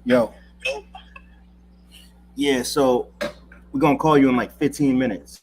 Yo, yeah, so we're gonna call you in like 15 minutes.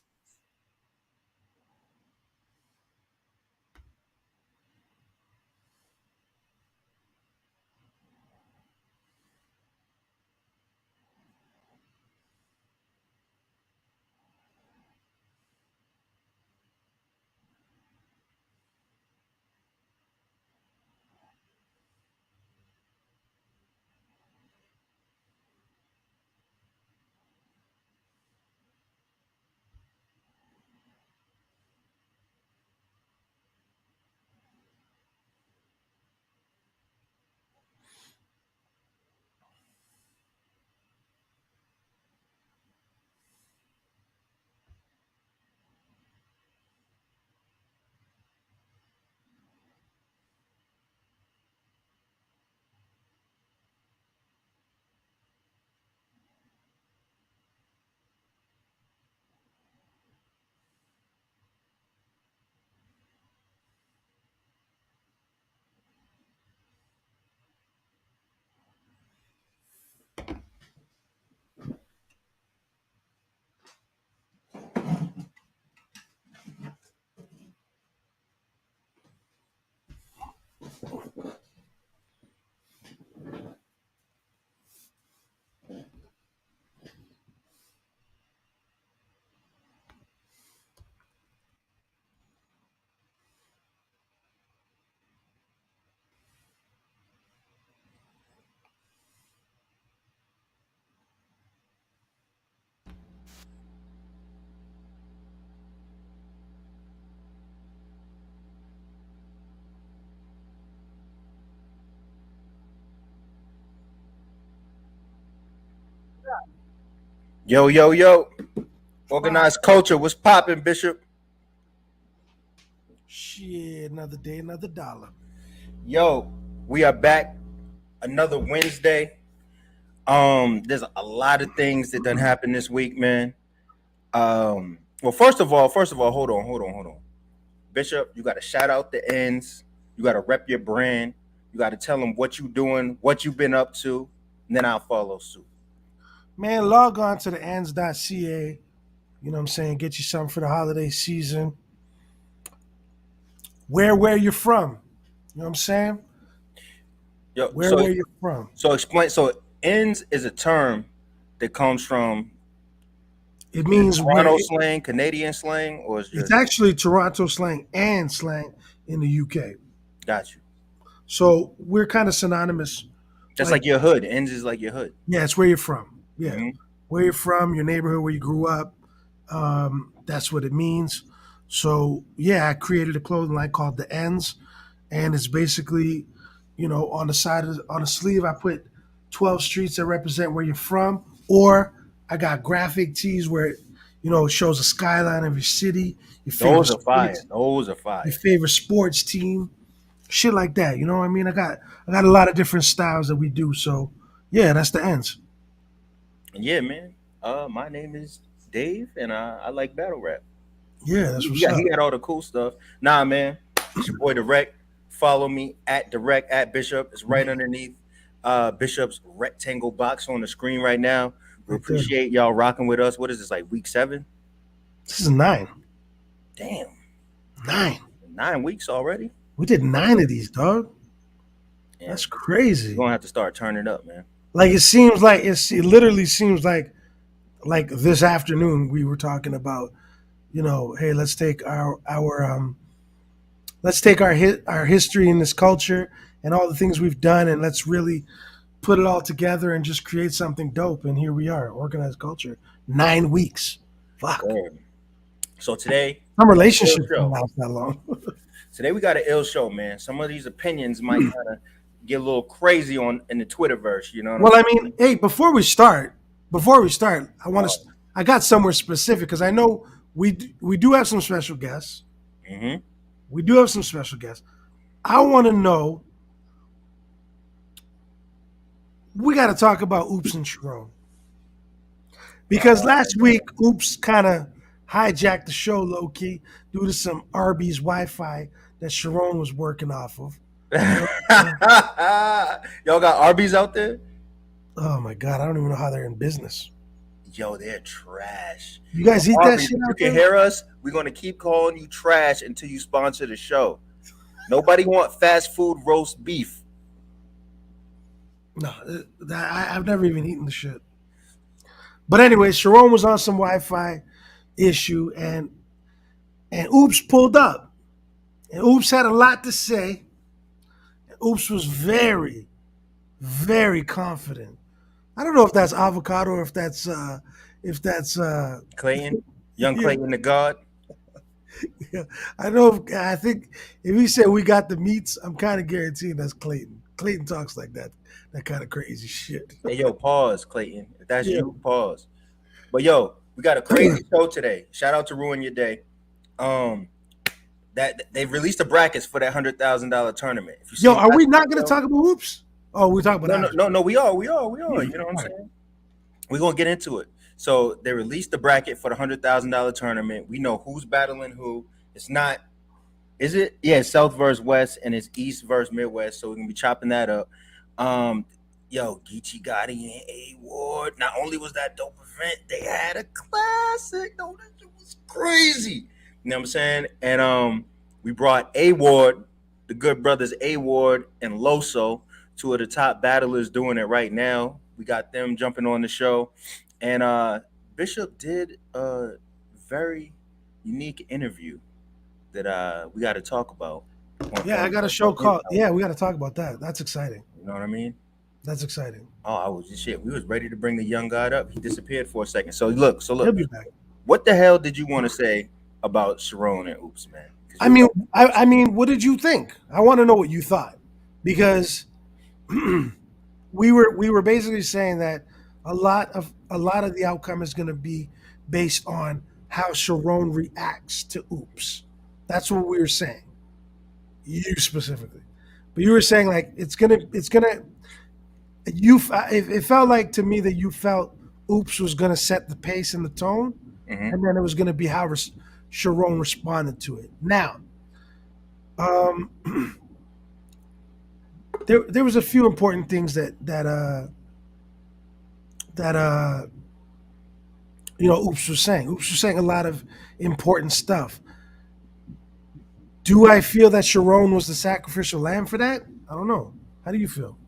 Yo, yo, yo. Organized culture. What's popping, Bishop? Shit, another day, another dollar. Yo, we are back. Another Wednesday. There's a lot of things that done happened this week, man. Well, first of all, hold on. Bishop, you gotta shout out the ends. You gotta rep your brand. You gotta tell them what you doing, what you've been up to, and then I'll follow suit. Man, log on to the ends.ca. You know what I'm saying? Get you something for the holiday season. Where you're from. You know what I'm saying? Yo, Where you're from. so explain. So ends is a term that comes from It means where Toronto slang, Canadian slang, or is it's just actually Toronto slang and slang in the UK. got you. So we're kind of synonymous. Just like your hood. Ends is like your hood. Yeah, it's where you're from. Yeah. Hmm. Where you're from, your neighborhood, where you grew up. That's what it means. So yeah, I created a clothing line called the Ends, and it's basically, on the on the sleeve, I put 12 streets that represent where you're from, or I got graphic tees where, it shows a skyline of your city, your favorite Those are fire. sports, Those are your fire. favorite sports team, shit like that. You know what I mean? I got a lot of different styles that we do. So yeah, that's the Ends. Yeah, man. My name is Dave, and I like battle rap. Yeah, that's what's He up. got all the cool stuff. Nah, man. It's your boy Drect. Follow me at Drect at Bishop. It's right underneath Bishop's rectangle box on the screen right now. We Right there. appreciate y'all rocking with us. What is this, like week 7? This is nine. Damn, Nine. 9 weeks already. We did nine of these, dog. Yeah, That's we're crazy. gonna have to start turning up, man. Like it seems like it literally seems like this afternoon we were talking about, hey, let's take our history in this culture and all the things we've done, and let's really put it all together and just create something dope. And here we are, organized culture. 9 weeks. Fuck. Word. So today Some we got an ill relationships don't show. last that long. Today we got an ill show, man. Some of these opinions might kind of get a little crazy on in the Twitterverse. You know what I'm Well, I mean, hey, before we start, saying? I got somewhere specific because I know we do have some special guests. Mm-hmm. We do have some special guests. I want to know. We got to talk about Oops and Sharon because last week Oops kind of hijacked the show low key due to some Arby's Wi-Fi that Sharon was working off of. You know what I'm saying? Y'all got Arby's out there? Oh my god, I don't even know how they're in business. Yo, they're trash. You Yo, guys eat that Aubrey, shit if you out can there? hear us, we're gonna keep calling you trash until you sponsor the show. Nobody want fast food roast beef. No, I've never even eaten the shit. But anyway, Sharon was on some Wi-Fi issue, and Oops pulled up, and Oops had a lot to say. Oops was very, very confident. I don't know if that's avocado or if that's Clayton, young yeah, Clayton the God. yeah. I know. I think if he said we got the meats, I'm kind of guaranteeing that's Clayton. Clayton talks like that kind of crazy shit. Hey, yo, pause, Clayton. If that's Yeah. you, pause. But yo, we got a crazy show today. Shout out to Ruin Your Day. Um, that they released the brackets for that $100,000 tournament. If you Yo, seen are last we not week, going to yo, talk about Oops? Oh, we talk about no, no, after. no, no, we are, You know what I'm All right. saying? We're gonna get into it. So they released the bracket for the $100,000 tournament. We know who's battling who. It's not, is it? Yeah, it's South versus West, and it's East versus Midwest. So we're gonna be chopping that up. Um, yo, GEECHI, Gotti, and A Ward. Not only was that dope event, they had a classic. No, that shit was crazy. You know what I'm saying? And we brought A Ward, the good brothers A Ward and LOSO, two of the top battlers doing it right now. We got them jumping on the show. And Bishop did a very unique interview that we got to talk about Yeah, I got a show on his called. album. Yeah, we got to talk about that. That's exciting. You know what I mean? That's exciting. Oh, I was just shit. We was ready to bring the young god up. He disappeared for a second. So He'll look. be back. What the hell did you want to say about Sharon and Oops, man? 'Cause I you mean, was I mean, what did you think? I want to know what you thought because we were basically saying that a lot of the outcome is going to be based on how Sharon reacts to Oops. That's what we were saying. You specifically, but you were saying like it's gonna. It felt like to me that you felt Oops was gonna set the pace and the tone, Mhm. and then it was gonna be how Sharon responded to it. Now, um, there was a few important things that Oops was saying. Oops was saying a lot of important stuff. Do I feel that Sharon was the sacrificial lamb for that? I don't know. How do you feel?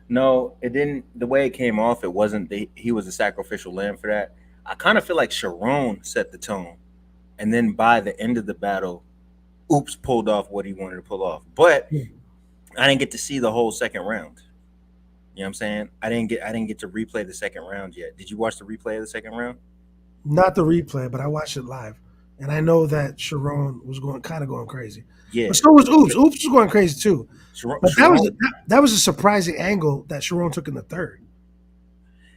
No, it didn't. The way it came off, it wasn't. He was a sacrificial lamb for that. I kind of feel like Sharon set the tone, and then by the end of the battle, Oops pulled off what he wanted to pull off. But Yeah. I didn't get to see the whole second round. You know what I'm saying? I didn't get to replay the second round yet. Did you watch the replay of the second round? Not the replay, but I watched it live, and I know that Sharon was going crazy, Yeah. but so was Oops. Oops was going crazy too. But that was Sharon, that was a surprising angle that Sharon took in the third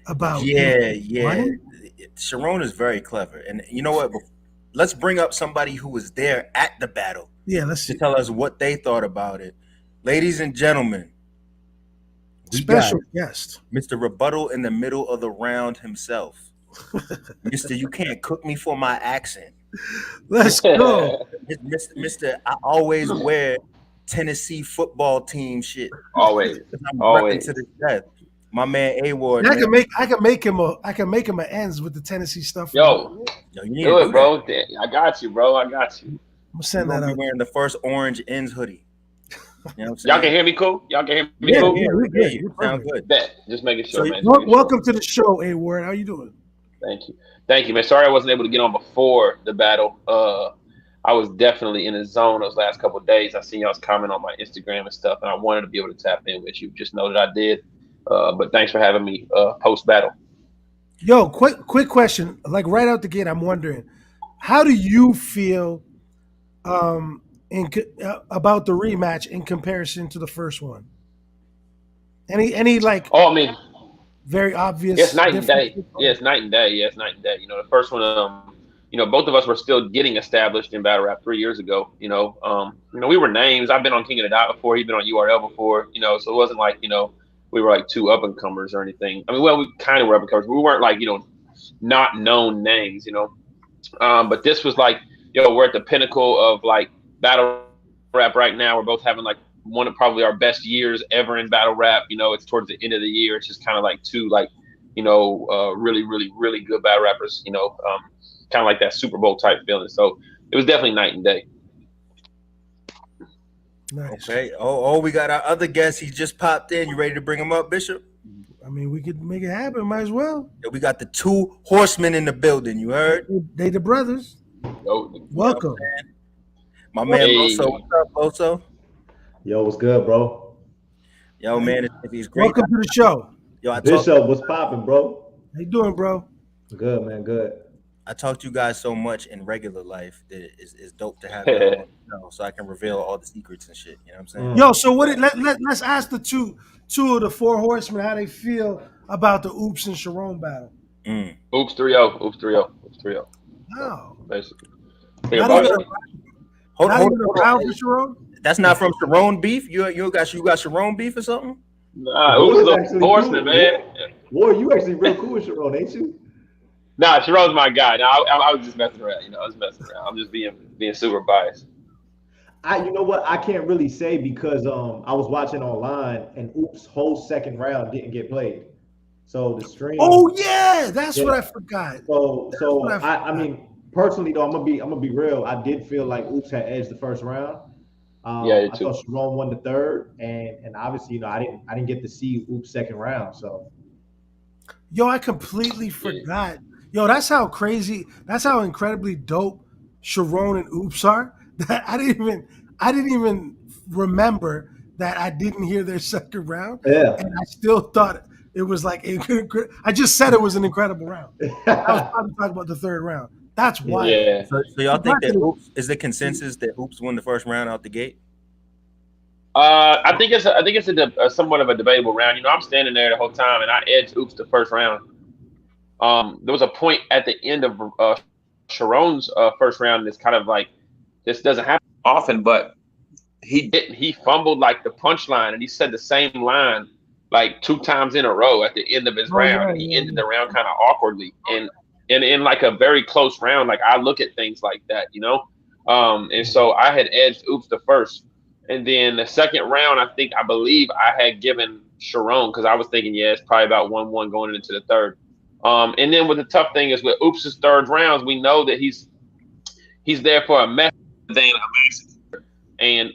about yeah, yeah. money. Sharon is very clever. And you know what? Let's bring up somebody who was there at the battle Yeah, let's to see. tell us what they thought about it. Ladies and gentlemen, we got Special guest. Mr. Rebuttal in the middle of the round himself. Mr. You can't cook me for my accent. Let's go. Mr. I always wear Tennessee football team shit. Always, 'Cause I'm repping always. to the death. My man A Ward, And man. I can make him a ends with the Tennessee stuff. Yo, Yo, you need do to it, do that. bro. I got you, bro. I got you. I'm gonna You're send that gonna be out. wearing the first orange ends hoodie. You know what I'm Y'all saying? can hear me cool? Y'all can hear me Yeah, cool? yeah, We we're hear good. you. You're Sound perfect. good. Bet. Just making So sure, man. Just making sure. Welcome to the show, A Ward. How you doing? Thank you. Thank you, man. Sorry I wasn't able to get on before the battle. I was definitely in a zone those last couple of days. I seen y'all's comment on my Instagram and stuff, and I wanted to be able to tap in with you. Just know that I did. But thanks for having me post battle. Yo, quick question. Like right out the gate, I'm wondering, how do you feel about the rematch in comparison to the first one? Any like Oh, I mean, very yeah, it's obvious night and difference? day. Yeah, it's night and day. Yeah, it's night and day. You know, the first one, both of us were still getting established in battle rap 3 years ago. We were names. I've been on King of the Dot before. He'd been on URL before. So it wasn't like we were like two up and comers or anything. I mean, well, we kind of were up and comers. We weren't like not known names. But this was like, we're at the pinnacle of like battle rap right now. We're both having like one of probably our best years ever in battle rap. You know, it's towards the end of the year. It's just kind of like two like, you know, really, really, really good battle rappers. You know, kind of like that Super Bowl type feeling. So it was definitely night and day. Nice. Okay. Oh, we got our other guest. He just popped in. You ready to bring him up, Bishop? I mean, we could make it happen. Might as well. Yeah, we got the two horsemen in the building. You heard? They the brothers. Welcome. My man LOSO. What's up, LOSO? Yo, what's good, bro? Yo, man, it's great. Welcome to the show. Yo, Bishop, what's popping, bro? How you doing, bro? Good, man, good. I talk to you guys so much in regular life that it's dope to have you on, so I can reveal all the secrets and shit. You know what I'm saying? Yo, so let's ask the two of the four horsemen how they feel about the Oops and Sharon battle. Oops 3-0. Oops 3-0. Oops 3-0. Wow. Basically. Hold on. Sharon? That's not from Sharon beef. You got Sharon beef or something? Nah, Oops is a horseman, man. Boy, you actually real cool with Sharon, ain't you? Nah, Sharon's my guy. No, I was just messing around. You know, I was messing around. I'm just being super biased. You know what? I can't really say because I was watching online and Oops' whole second round didn't get played. So the stream. Oh yeah, that's what I forgot. So I mean, personally though, I'm gonna be real. I did feel like Oops had edged the first round. I thought Sharon won the third, and obviously, you know, I didn't get to see Oops' second round. So, yo, I completely forgot. Yo, that's how incredibly dope Sharon and Oops are. That I didn't even remember that I didn't hear their second round. Yeah, and I still thought it was like I just said it was an incredible round. I was probably talking about the third round. That's wild. Yeah. So y'all think that Oops is the consensus that Oops won the first round out the gate? I think it's a somewhat of a debatable round. You know, I'm standing there the whole time, and I edged Oops the first round. There was a point at the end of Sharon's first round that's kind of like, this doesn't happen often, but he fumbled like the punchline, and he said the same line like 2 times in a row at the end of his round. And he ended the round kind of awkwardly, and in like a very close round. Like, I look at things like that, you know. And so I had edged Oops the first, and then the second round, I believe I had given Sharon, because I was thinking, yeah, it's probably about 1-1 going into the third. And then what the tough thing is with Oops' third rounds, we know that he's there for a message than a massacre. And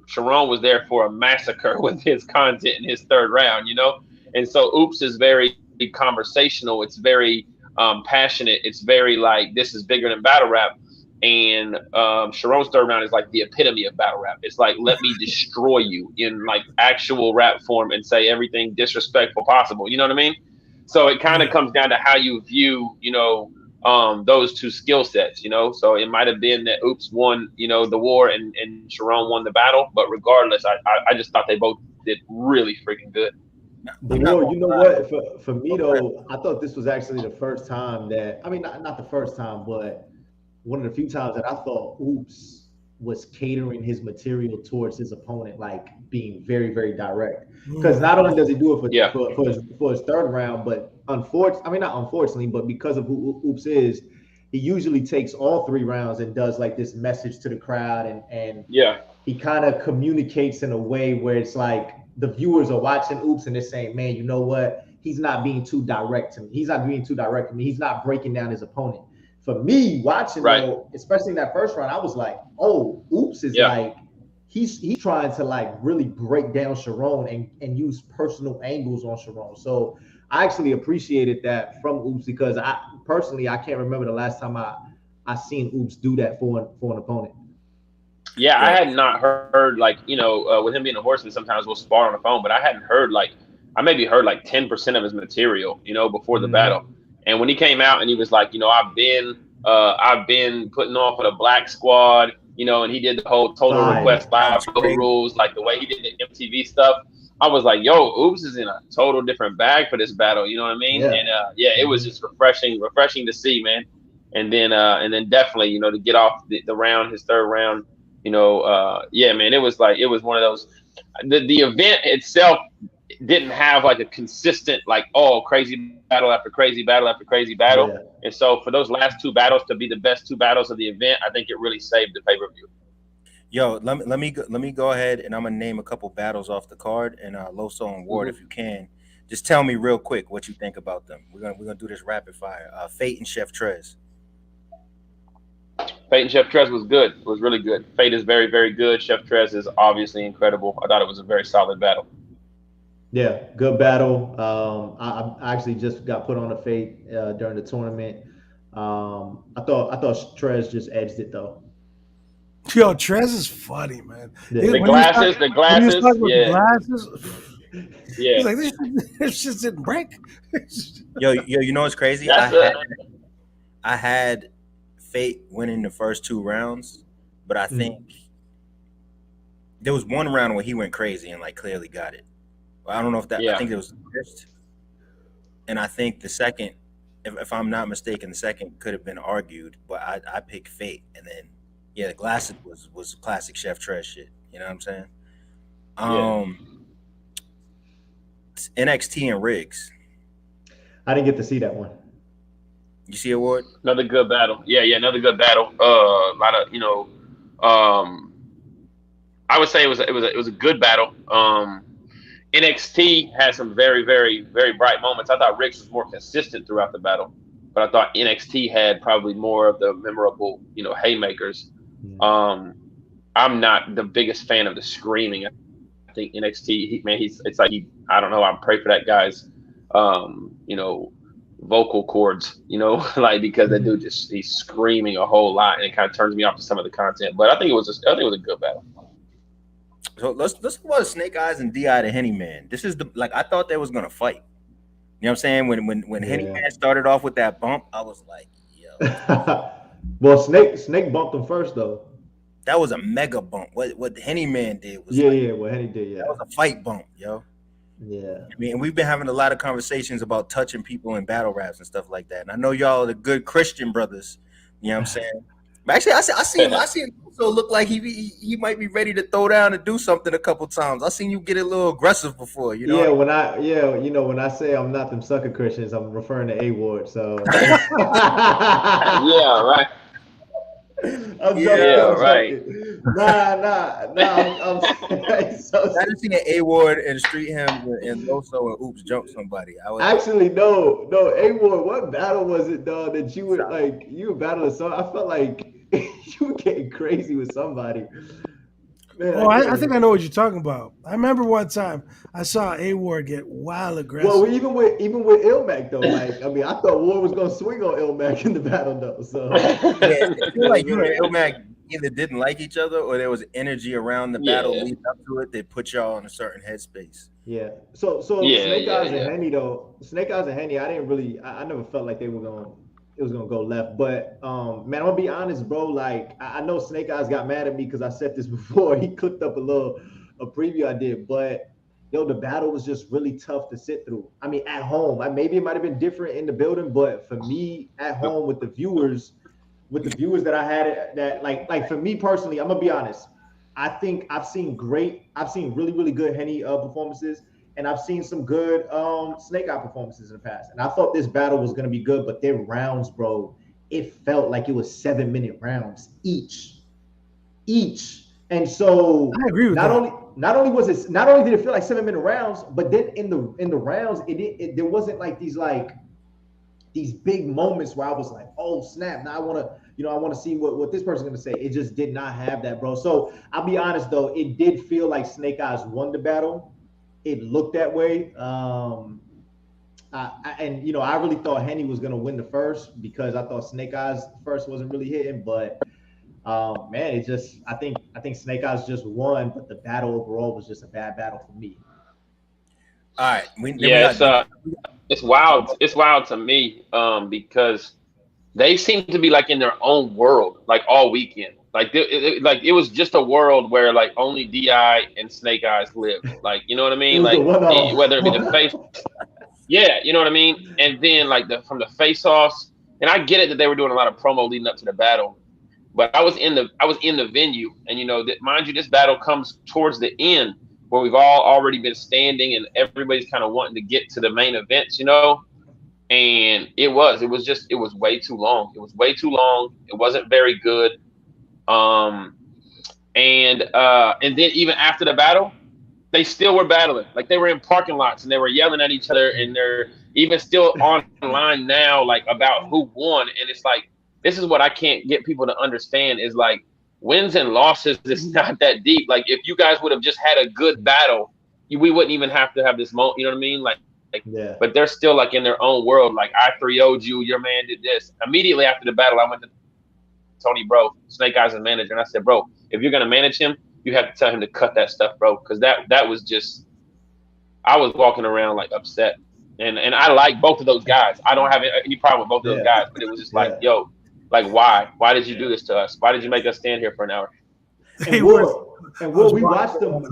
Sharon was there for a massacre with his content in his third round, you know? And so Oops is very conversational. It's very passionate. It's very like, this is bigger than battle rap. And Sharon's third round is like the epitome of battle rap. It's like, let me destroy you in like actual rap form and say everything disrespectful possible. You know what I mean? So it kind of comes down to how you view, you know, those two skill sets, you know. So it might have been that Oops won, you know, the war and Sharon won the battle. But regardless, I just thought they both did really freaking good. But you know what? For me though, I thought this was actually the first time that, I mean, not the first time, but one of the few times that I thought Oops was catering his material towards his opponent, like being very, very direct. Because not only does he do it for his third round, but not unfortunately, but because of who Oops is, he usually takes all 3 rounds and does like this message to the crowd, and he kind of communicates in a way where it's like the viewers are watching Oops and they're saying, man, you know what? He's not being too direct to me. He's not breaking down his opponent. For me, watching though, especially in that first round, I was like, oh, Oops is like, he's trying to like really break down Sharon and use personal angles on Sharon. So I actually appreciated that from Oops, because I can't remember the last time I seen Oops do that for an opponent. Yeah, I had not heard, like, you know, with him being a horseman, sometimes we'll spar on the phone, but I hadn't heard I maybe heard like 10% of his material, you know, before the battle. And when he came out and he was like, you know, I've been putting on for the Black Squad, you know, and he did the whole Total Request Live rules, like the way he did the MTV stuff. I was like, yo, Oops is in a total different bag for this battle, you know what I mean? Yeah. And it was just refreshing to see, man. And then definitely, you know, to get off the round, his third round, you know, man, it was one of those. The event itself didn't have like a consistent, like, oh, crazy battle after crazy battle after crazy battle. Yeah. And so for those last 2 battles to be the best 2 battles of the event, I think it really saved the pay-per-view. Yo, let me go ahead and I'm gonna name a couple battles off the card and Loso and Ward, Mhm. if you can, just tell me real quick what you think about them. We're gonna do this rapid fire. Fate and Chef Trez. Fate and Chef Trez was good. It was really good. Fate is very, very good. Chef Trez is obviously incredible. I thought it was a very solid battle. Yeah, good battle. I actually just got put on a fate during the tournament. I thought Trez just edged it though. Yo, Trez is funny, man. Yeah. The When he was glasses, the when he was glasses, talking about the yeah, glasses, yeah. he's like, this shit didn't break. Yo, you know what's crazy? That's I had Fate winning the first two rounds, but I think there was one round where he went crazy and like clearly got it. Well, I don't know if that. I yeah. think it was the first, and I think the second, if I'm not mistaken, the second could have been argued, but I picked Fate, and then yeah, the glasses was classic Chef Trez shit. You know what I'm saying? Yeah. NXT and Riggs. I didn't get to see that one. You see a Ward? Another good battle. Yeah, yeah, another good battle. A lot of um, I would say it was a good battle. NXT had some very, very, very bright moments. I thought Riggs was more consistent throughout the battle, but I thought NXT had probably more of the memorable, haymakers. Um, I'm not the biggest fan of the screaming. I think NXT, it's like I don't know. I pray for that guy's, um, you know, vocal cords, like because that dude he's screaming a whole lot, and it kind of turns me off to some of the content. But I think it was a good battle. So let's talk about Snake Eyes and Di the Henny Man. This is I thought they was gonna fight. You know what I'm saying? When Henny Man started off with that bump, I was like, yo. Well, Snake bumped him first though. That was a mega bump. What the Henny Man did was what Henny did, that was a fight bump, yo. Yeah. I mean, we've been having a lot of conversations about touching people in battle raps and stuff like that. And I know y'all are the good Christian brothers. You know what I'm saying? But actually, I seen also look like he might be ready to throw down and do something a couple times. I seen you get a little aggressive before, you know. Yeah, when I say I'm not them sucker Christians, I'm referring to A Ward. So Yeah, right. I'm right. Nah. I didn't see an A Ward and Street Him and LOSO and Oops jump somebody. Actually no. A Ward, what battle was it, dog, that you would you were battling I felt like you were getting crazy with somebody. Man, I think I know what you're talking about. I remember one time I saw A Ward get wild aggressive. Well, even with Ilmac though, I thought Ward was gonna swing on Ilmac in the battle though. So yeah, I feel like you and Ilmac either didn't like each other or there was energy around the battle leading up to it that put y'all in a certain headspace. Yeah. So Snake Eyes and Henny though. Snake Eyes and Henny, I never felt like it was gonna go left. But man, I'm gonna be honest, bro. Like I know Snake Eyes got mad at me because I said this before. He clipped up a preview I did, but the battle was just really tough to sit through. I mean, at home, maybe it might have been different in the building, but for me at home with the viewers that I had, that like for me personally, I'm gonna be honest. I think I've seen really, really good Henny performances, and I've seen some good Snake Eye performances in the past. And I thought this battle was gonna be good, but their rounds, bro, it felt like it was 7-minute rounds each. And so I agree with not that. only did it feel like 7-minute rounds, but then in the rounds, there wasn't like these big moments where I was like, oh snap, now I want to see what this person's gonna say. It just did not have that, bro. So I'll be honest though, it did feel like Snake Eyes won the battle. It looked that way. I really thought Henny was gonna win the first because I thought Snake Eyes first wasn't really hitting, but man, it just I think Snake Eyes just won, but the battle overall was just a bad battle for me. All right, it's wild. It's wild to me because they seem to be like in their own world, like all weekend. Like it was just a world where like only Di and Snake Eyes lived. Like you know what I mean? Like whether it be the face, yeah, you know what I mean. And then like from the face offs, and I get it that they were doing a lot of promo leading up to the battle, but I was in the venue, and mind you, this battle comes towards the end where we've all already been standing and everybody's kind of wanting to get to the main events, and it was way too long. It was way too long. It wasn't very good. And and then even after the battle, they still were battling. Like they were in parking lots and they were yelling at each other, and they're even still online now, like about who won. And it's like, this is what I can't get people to understand is like wins and losses is not that deep. Like if you guys would have just had a good battle, we wouldn't even have to have this moment. You know what I mean? Like, Yeah. but they're still like in their own world. Like I 3-0'd you, your man did this. Immediately after the battle, I went to Tony, bro, Snake Eyes' manager, and I said, bro, if you're gonna manage him, you have to tell him to cut that stuff, bro, because that was just, I was walking around like upset, and I like both of those guys. I don't have any problem with both of those guys, but it was just like, yo, like why did you do this to us? Why did you make us stand here for an hour? Hey, we watched them.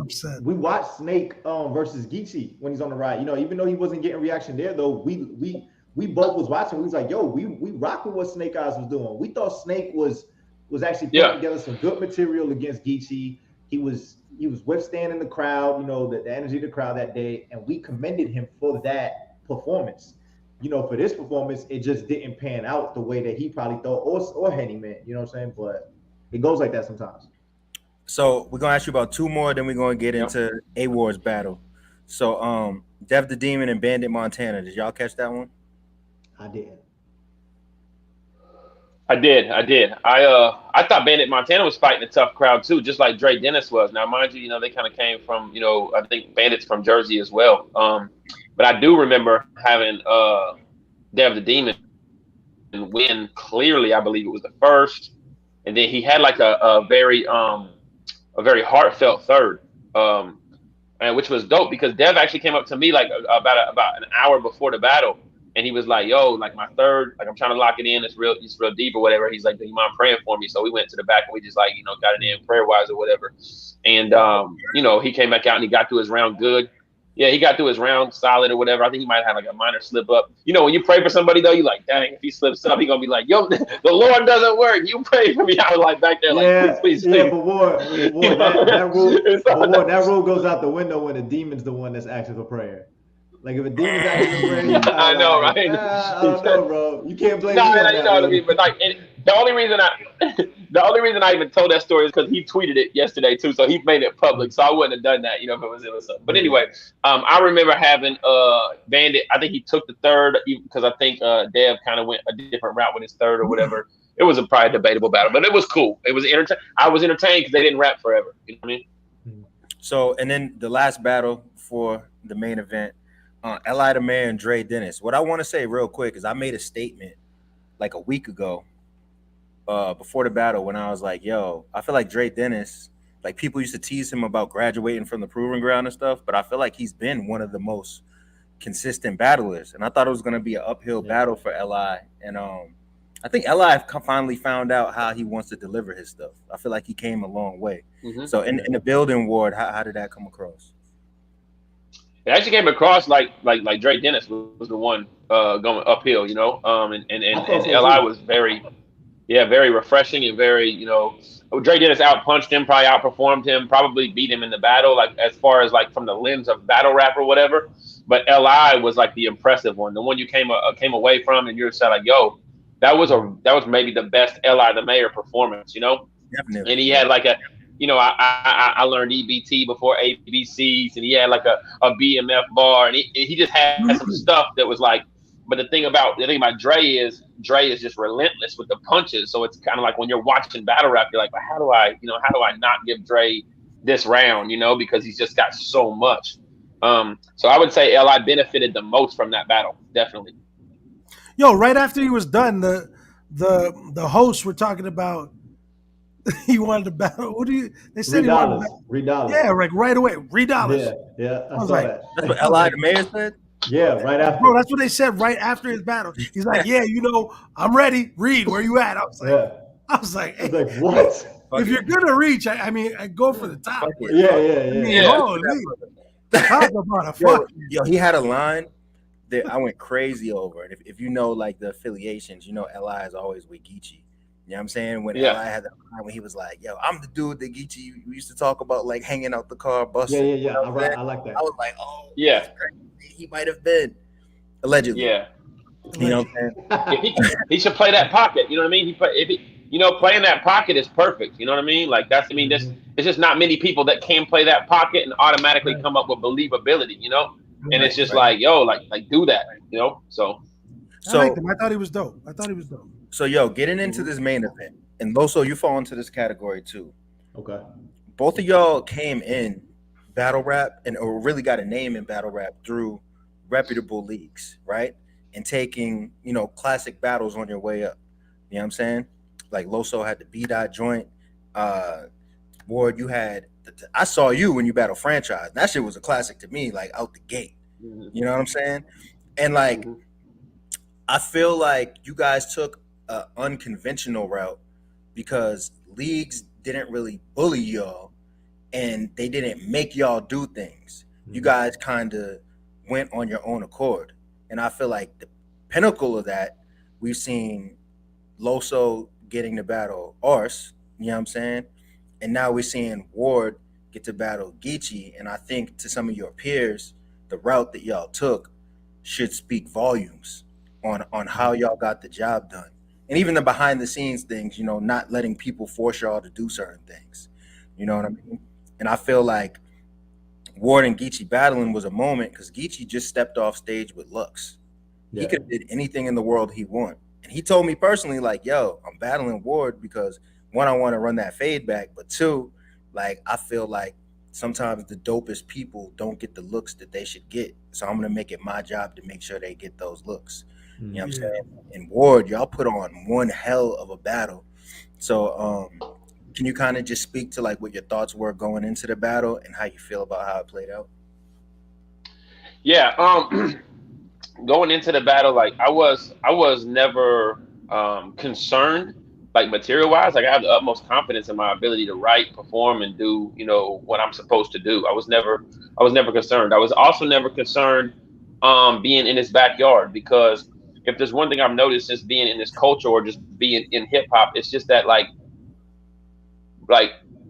We watched Snake versus GEECHI when he's on the ride. You know, even though he wasn't getting reaction there, though, we both was watching. We was like, yo, we rock with what Snake Eyes was doing. We thought Snake was actually putting together some good material against GEECHI. He was withstanding the crowd, you know, the energy of the crowd that day, and we commended him for that performance. You know, for this performance, it just didn't pan out the way that he probably thought, or Henny meant. You know what I'm saying? But it goes like that sometimes. So we're gonna ask you about two more, then we're gonna get into A-Ward's battle. So Dev the Demon and Bandit Montana. Did y'all catch that one? I did. I thought Bandit Montana was fighting a tough crowd too, just like Dre Dennis was. Now, mind you, you know, they kind of came from, you know, I think Bandit's from Jersey as well. But I do remember having Dev the Demon win clearly. I believe it was the first, and then he had like a very heartfelt third, and which was dope because Dev actually came up to me like about an hour before the battle. And he was like, yo, like my third, like I'm trying to lock it in. It's real deep or whatever. He's like, do you mind praying for me? So we went to the back and we just like, you know, got it in prayer wise or whatever. And, you know, he came back out and he got through his round good. Yeah, he got through his round solid or whatever. I think he might have like a minor slip up. You know, when you pray for somebody though, you like, dang, if he slips up, he's going to be like, yo, the Lord doesn't work. You pray for me. I was like back there like, please. Yeah, but that rule goes out the window when the demon's the one that's asking for prayer. Like if a demon's asking for prayer, I know, like, right? I don't know, bro. You can't blame me No, on that. You know what I mean? But like, the only reason I even told that story is because he tweeted it yesterday too, so he made it public. So I wouldn't have done that, you know, if it was something. But anyway, I remember having Bandit. I think he took the third because I think Dev kind of went a different route with his third or whatever. It was a probably debatable battle, but it was cool. It was entertaining. I was entertained because they didn't rap forever. You know what I mean? So, and then the last battle for the main event. Li the Mayor and Dre Dennis. What I want to say real quick is I made a statement like a week ago before the battle when I was like, yo, I feel like Dre Dennis, like people used to tease him about graduating from the proving ground and stuff, but I feel like he's been one of the most consistent battlers. And I thought it was going to be an uphill battle for Li. And I think Li finally found out how he wants to deliver his stuff. I feel like he came a long way. So in the building ward, how did that come across? It actually came across like Dre Dennis was the one going uphill, you know, and Li was very refreshing and very, you know, Dre Dennis outpunched him, probably outperformed him, probably beat him in the battle, like as far as like from the lens of battle rap or whatever. But Li was like the impressive one, the one you came away from, and you're just like, yo, that was maybe the best Li the Mayor performance, you know. Definitely. And he had like a. You know, I learned EBT before ABCs, and he had like a BMF bar, and he just had some stuff that was like. But the thing about Dre is just relentless with the punches. So it's kind of like when you're watching battle rap, you're like, well, how do I not give Dre this round? You know, because he's just got so much. So I would say Li benefited the most from that battle, definitely. Yo, right after he was done, the hosts were talking about. He wanted to battle. What do you? They said he wanted to $3. Yeah, like right away, $3. Yeah. I was like, that's what Li the Mayor said. Yeah, right after. Bro, that's what they said right after his battle. He's like, yeah, you know, I'm ready. Reed, where you at? I was like, hey, what? If you're gonna reach, I mean, I go for the top. Yo, he had a line that I went crazy over. And if you know like the affiliations, you know, Li is always with GEECHI. You know what I'm saying? When Li had that line when he was like, yo, I'm the dude that GEECHI we used to talk about, like hanging out the car, busting. Yeah. I like that. I was like, oh, yeah, he might have been allegedly. Yeah. You know what I'm saying? He should play that pocket. You know what I mean? you know, playing that pocket is perfect. You know what I mean? Like that's, I mean, this, it's just not many people that can play that pocket and automatically Right. come up with believability, you know? And it's Right. just like, yo, like do that, you know? So I liked So him. I thought he was dope. yo, getting into this main event, and Loso, you fall into this category too. Okay. Both of y'all came in battle rap and or really got a name in battle rap through reputable leagues, right? And taking, you know, classic battles on your way up. You know what I'm saying? Like Loso had the B dot joint. Ward, you had I saw you when you battle franchise. That shit was a classic to me, like out the gate. You know what I'm saying? And like I feel like you guys took an unconventional route because leagues didn't really bully y'all and they didn't make y'all do things. You guys kind of went on your own accord. And I feel like the pinnacle of that, we've seen Loso getting to battle Ars, you know what I'm saying? And now we're seeing Ward get to battle GEECHI. And I think to some of your peers, the route that y'all took should speak volumes on how y'all got the job done. And even the behind the scenes things, you know, not letting people force y'all to do certain things. You know what I mean? And I feel like Ward and GEECHI battling was a moment because GEECHI just stepped off stage with looks. Yeah. He could have did anything in the world he want. And he told me personally, like, yo, I'm battling Ward because one, I want to run that fade back, but two, like, I feel like sometimes the dopest people don't get the looks that they should get. So I'm going to make it my job to make sure they get those looks. You know what I'm saying? In Ward, y'all put on one hell of a battle. So can you kind of just speak to like what your thoughts were going into the battle and how you feel about how it played out? yeah, going into the battle, like I was never concerned, like material wise. Like I have the utmost confidence in my ability to write, perform, and do, you know, what I'm supposed to do. I was never concerned. I was also never concerned being in his backyard, because if there's one thing I've noticed since being in this culture or just being in hip hop, it's just that like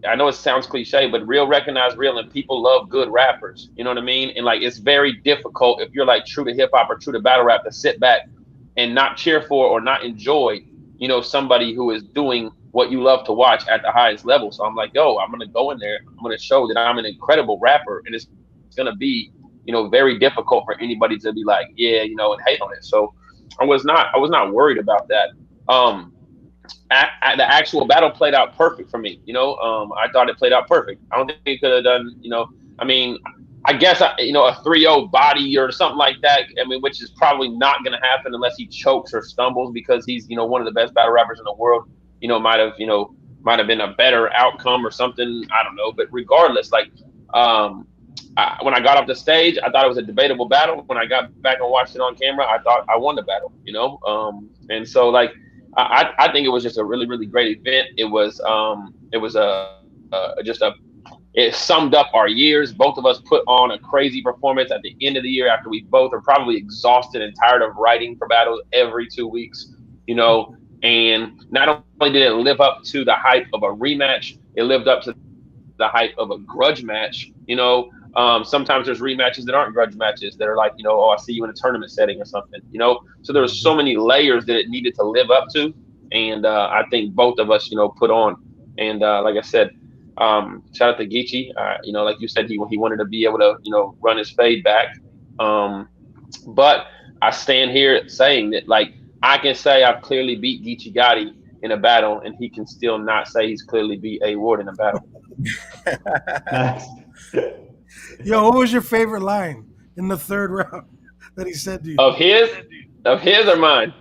I know it sounds cliche, but real recognize real, and people love good rappers. You know what I mean? And like it's very difficult if you're like true to hip hop or true to battle rap to sit back and not cheer for or not enjoy, you know, somebody who is doing what you love to watch at the highest level. So I'm like, yo, I'm gonna go in there. I'm gonna show that I'm an incredible rapper, and it's gonna be, you know, very difficult for anybody to be like, yeah, you know, and hate on it. So I was not worried about that. The actual battle played out perfect for me. You know, I thought it played out perfect. I don't think it could have done, you know, I mean, I guess, you know, a 3-0 body or something like that. I mean, which is probably not going to happen unless he chokes or stumbles, because he's, you know, one of the best battle rappers in the world. You know, might have been a better outcome or something. I don't know. But regardless, like, when I got off the stage, I thought it was a debatable battle. When I got back and watched it on camera, I thought I won the battle, you know? And so like, I think it was just a really, really great event. It was it summed up our years. Both of us put on a crazy performance at the end of the year after we both are probably exhausted and tired of writing for battles every 2 weeks, you know? And not only did it live up to the hype of a rematch, it lived up to the hype of a grudge match, you know? Sometimes there's rematches that aren't grudge matches that are like, you know, oh, I see you in a tournament setting or something, you know? So there was so many layers that it needed to live up to. And I think both of us, you know, put on. And like I said, shout out to GEECHI. You know, like you said, he wanted to be able to, you know, run his fade back. But I stand here saying that, like, I can say I've clearly beat GEECHI Gotti in a battle, and he can still not say he's clearly beat A Ward in a battle. Yo, what was your favorite line in the third round that he said to you? Of his or mine?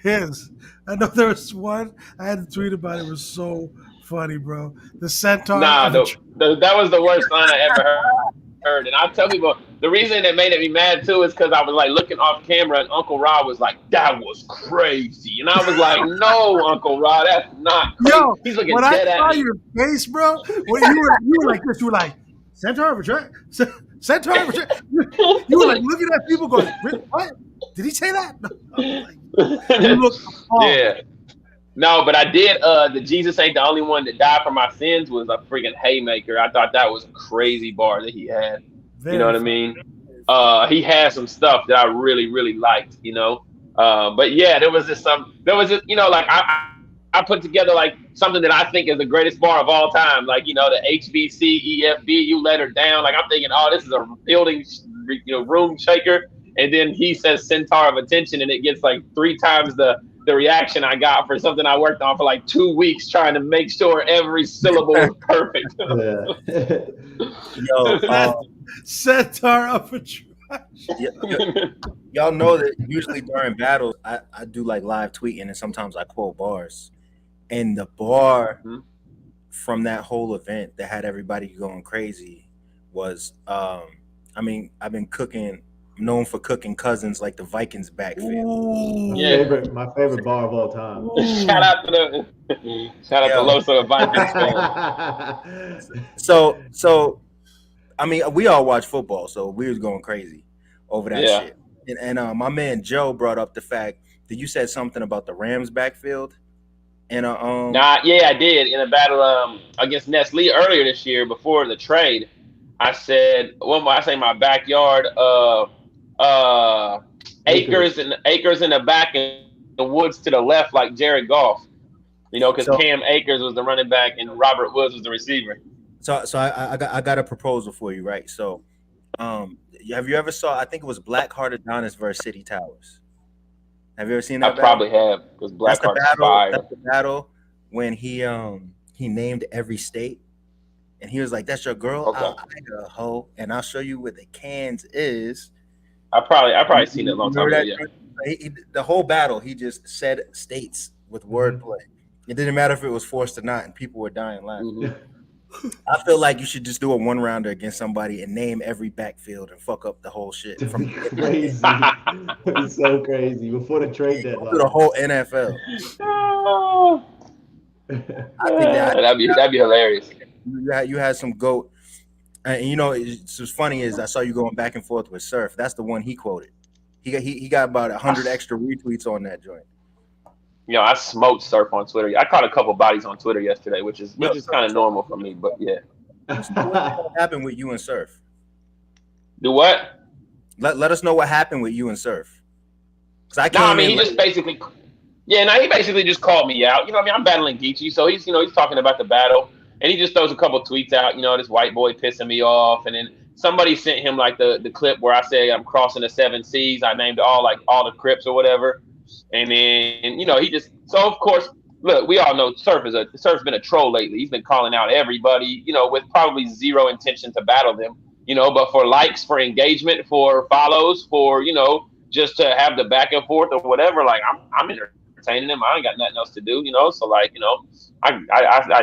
His. I know there was one. I had to tweet about it. It was so funny, bro. The centaur. Nah, that was the worst line I ever heard. And I'll tell people, the reason that made me mad too is because I was like looking off camera, and Uncle Rod was like, "That was crazy," and I was like, "No, Uncle Rod, that's not crazy." Yo, he's looking when dead I saw at me. your face, bro, when you were like this, you were like, "Centaur retract, centaur retract." You were like looking at people going, "What? Did he say that?" No. Like, you look appalled. Yeah. No, but I did. The Jesus ain't the only one that died for my sins was a freaking haymaker. I thought that was a crazy bar that he had. You know what I mean? He had some stuff that I really, really liked. You know, but yeah, there was just, you know, like I I put together like something that I think is the greatest bar of all time, like the HBCEFB. You let her down. Like I'm thinking, oh, this is a building, room shaker. And then he says centaur of attention, and it gets like 3 times the reaction I got for something I worked on for like 2 weeks trying to make sure every syllable was perfect. Yo, Centaur of attraction. Y'all know that usually during battles, I do like live tweeting, and sometimes I quote bars. And the bar from that whole event that had everybody going crazy was, I've been known for cooking cousins like the Vikings backfield. Yeah. My favorite bar of all time. Shout out to LOSO, the Vikings fan. So we all watch football, so we was going crazy over that shit. And my man Joe brought up the fact that you said something about the Rams backfield. And I did in a battle against Nestle earlier this year before the trade. I said, my backyard, acres in the back and the woods to the left, like Jared Goff. Because Cam Akers was the running back and Robert Woods was the receiver. So I got a proposal for you, right? So, have you ever saw? I think it was Blackheart Adonis versus City Towers. Have you ever seen that? I probably have, because Blackheart's fire. That's the battle when he named every state, and he was like, "That's your girl, Okay. I got a hoe, and I'll show you where the cans is." I probably seen it a long time ago. Yeah. The whole battle, he just said states with wordplay. It didn't matter if it was forced or not, and people were dying laughing. Mm-hmm. I feel like you should just do a 1-rounder against somebody and name every backfield and fuck up the whole shit. From crazy, it's so crazy before the trade deadline. Do the whole NFL. I think that'd be hilarious. You had some GOAT, and what's funny is I saw you going back and forth with Surf. That's the one he quoted. He got about 100 extra retweets on that joint. I smoked Surf on Twitter. I caught a couple bodies on Twitter yesterday, which is kind of normal for me. But yeah. What happened with you and Surf? Do what? Let us know what happened with you and Surf. He just basically, he basically just called me out. I'm battling GEECHI, so he's talking about the battle, and he just throws a couple tweets out. This white boy pissing me off, and then somebody sent him like the clip where I say I'm crossing the 7 seas. I named all the Crips or whatever. And then, so of course, look, we all know Surf's been a troll lately. He's been calling out everybody, with probably zero intention to battle them, but for likes, for engagement, for follows, for, just to have the back and forth or whatever. Like I'm entertaining him. I ain't got nothing else to do, so I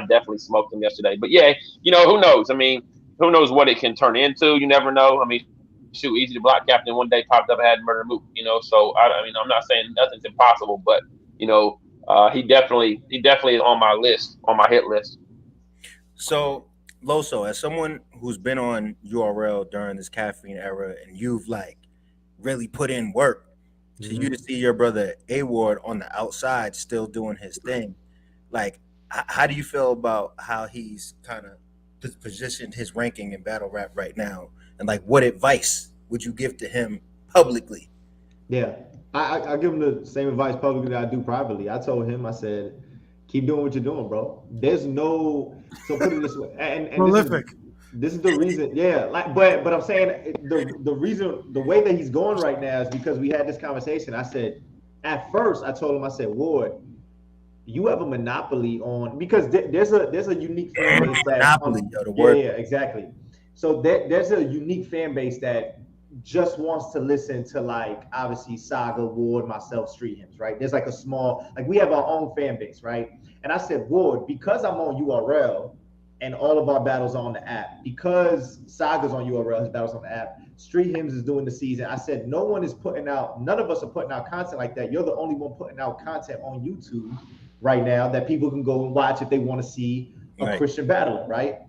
definitely smoked him yesterday. But yeah, who knows? Who knows what it can turn into? You never know. Shoot, Easy the Block Captain one day popped up and had Murder Mook, so I'm not saying nothing's impossible, but he definitely is on my list, on my hit list. So LOSO, as someone who's been on URL during this caffeine era, and you've really put in work, to you to see your brother A Ward on the outside still doing his thing, how do you feel about how he's kind of positioned his ranking in battle rap right now? And what advice would you give to him publicly? Yeah, I give him the same advice publicly that I do privately. I told him, I said, keep doing what you're doing, bro. There's no, so put it this way, and prolific. This is the reason, yeah. But I'm saying the reason, the way that he's going right now is because we had this conversation. I said, at first, I told him, I said, Ward, you have a monopoly on, because there's a unique fan base that monopoly, the word. Yeah, exactly. So there's a unique fan base that just wants to listen to obviously Saga, Ward, myself, Street Hymns, right? There's a small, we have our own fan base, right? And I said, Ward, because I'm on URL and all of our battles are on the app, because Saga's on URL, his battles on the app, Street Hymns is doing the season. I said, none of us are putting out content like that. You're the only one putting out content on YouTube right now that people can go and watch if they want to see a Christian battler, right?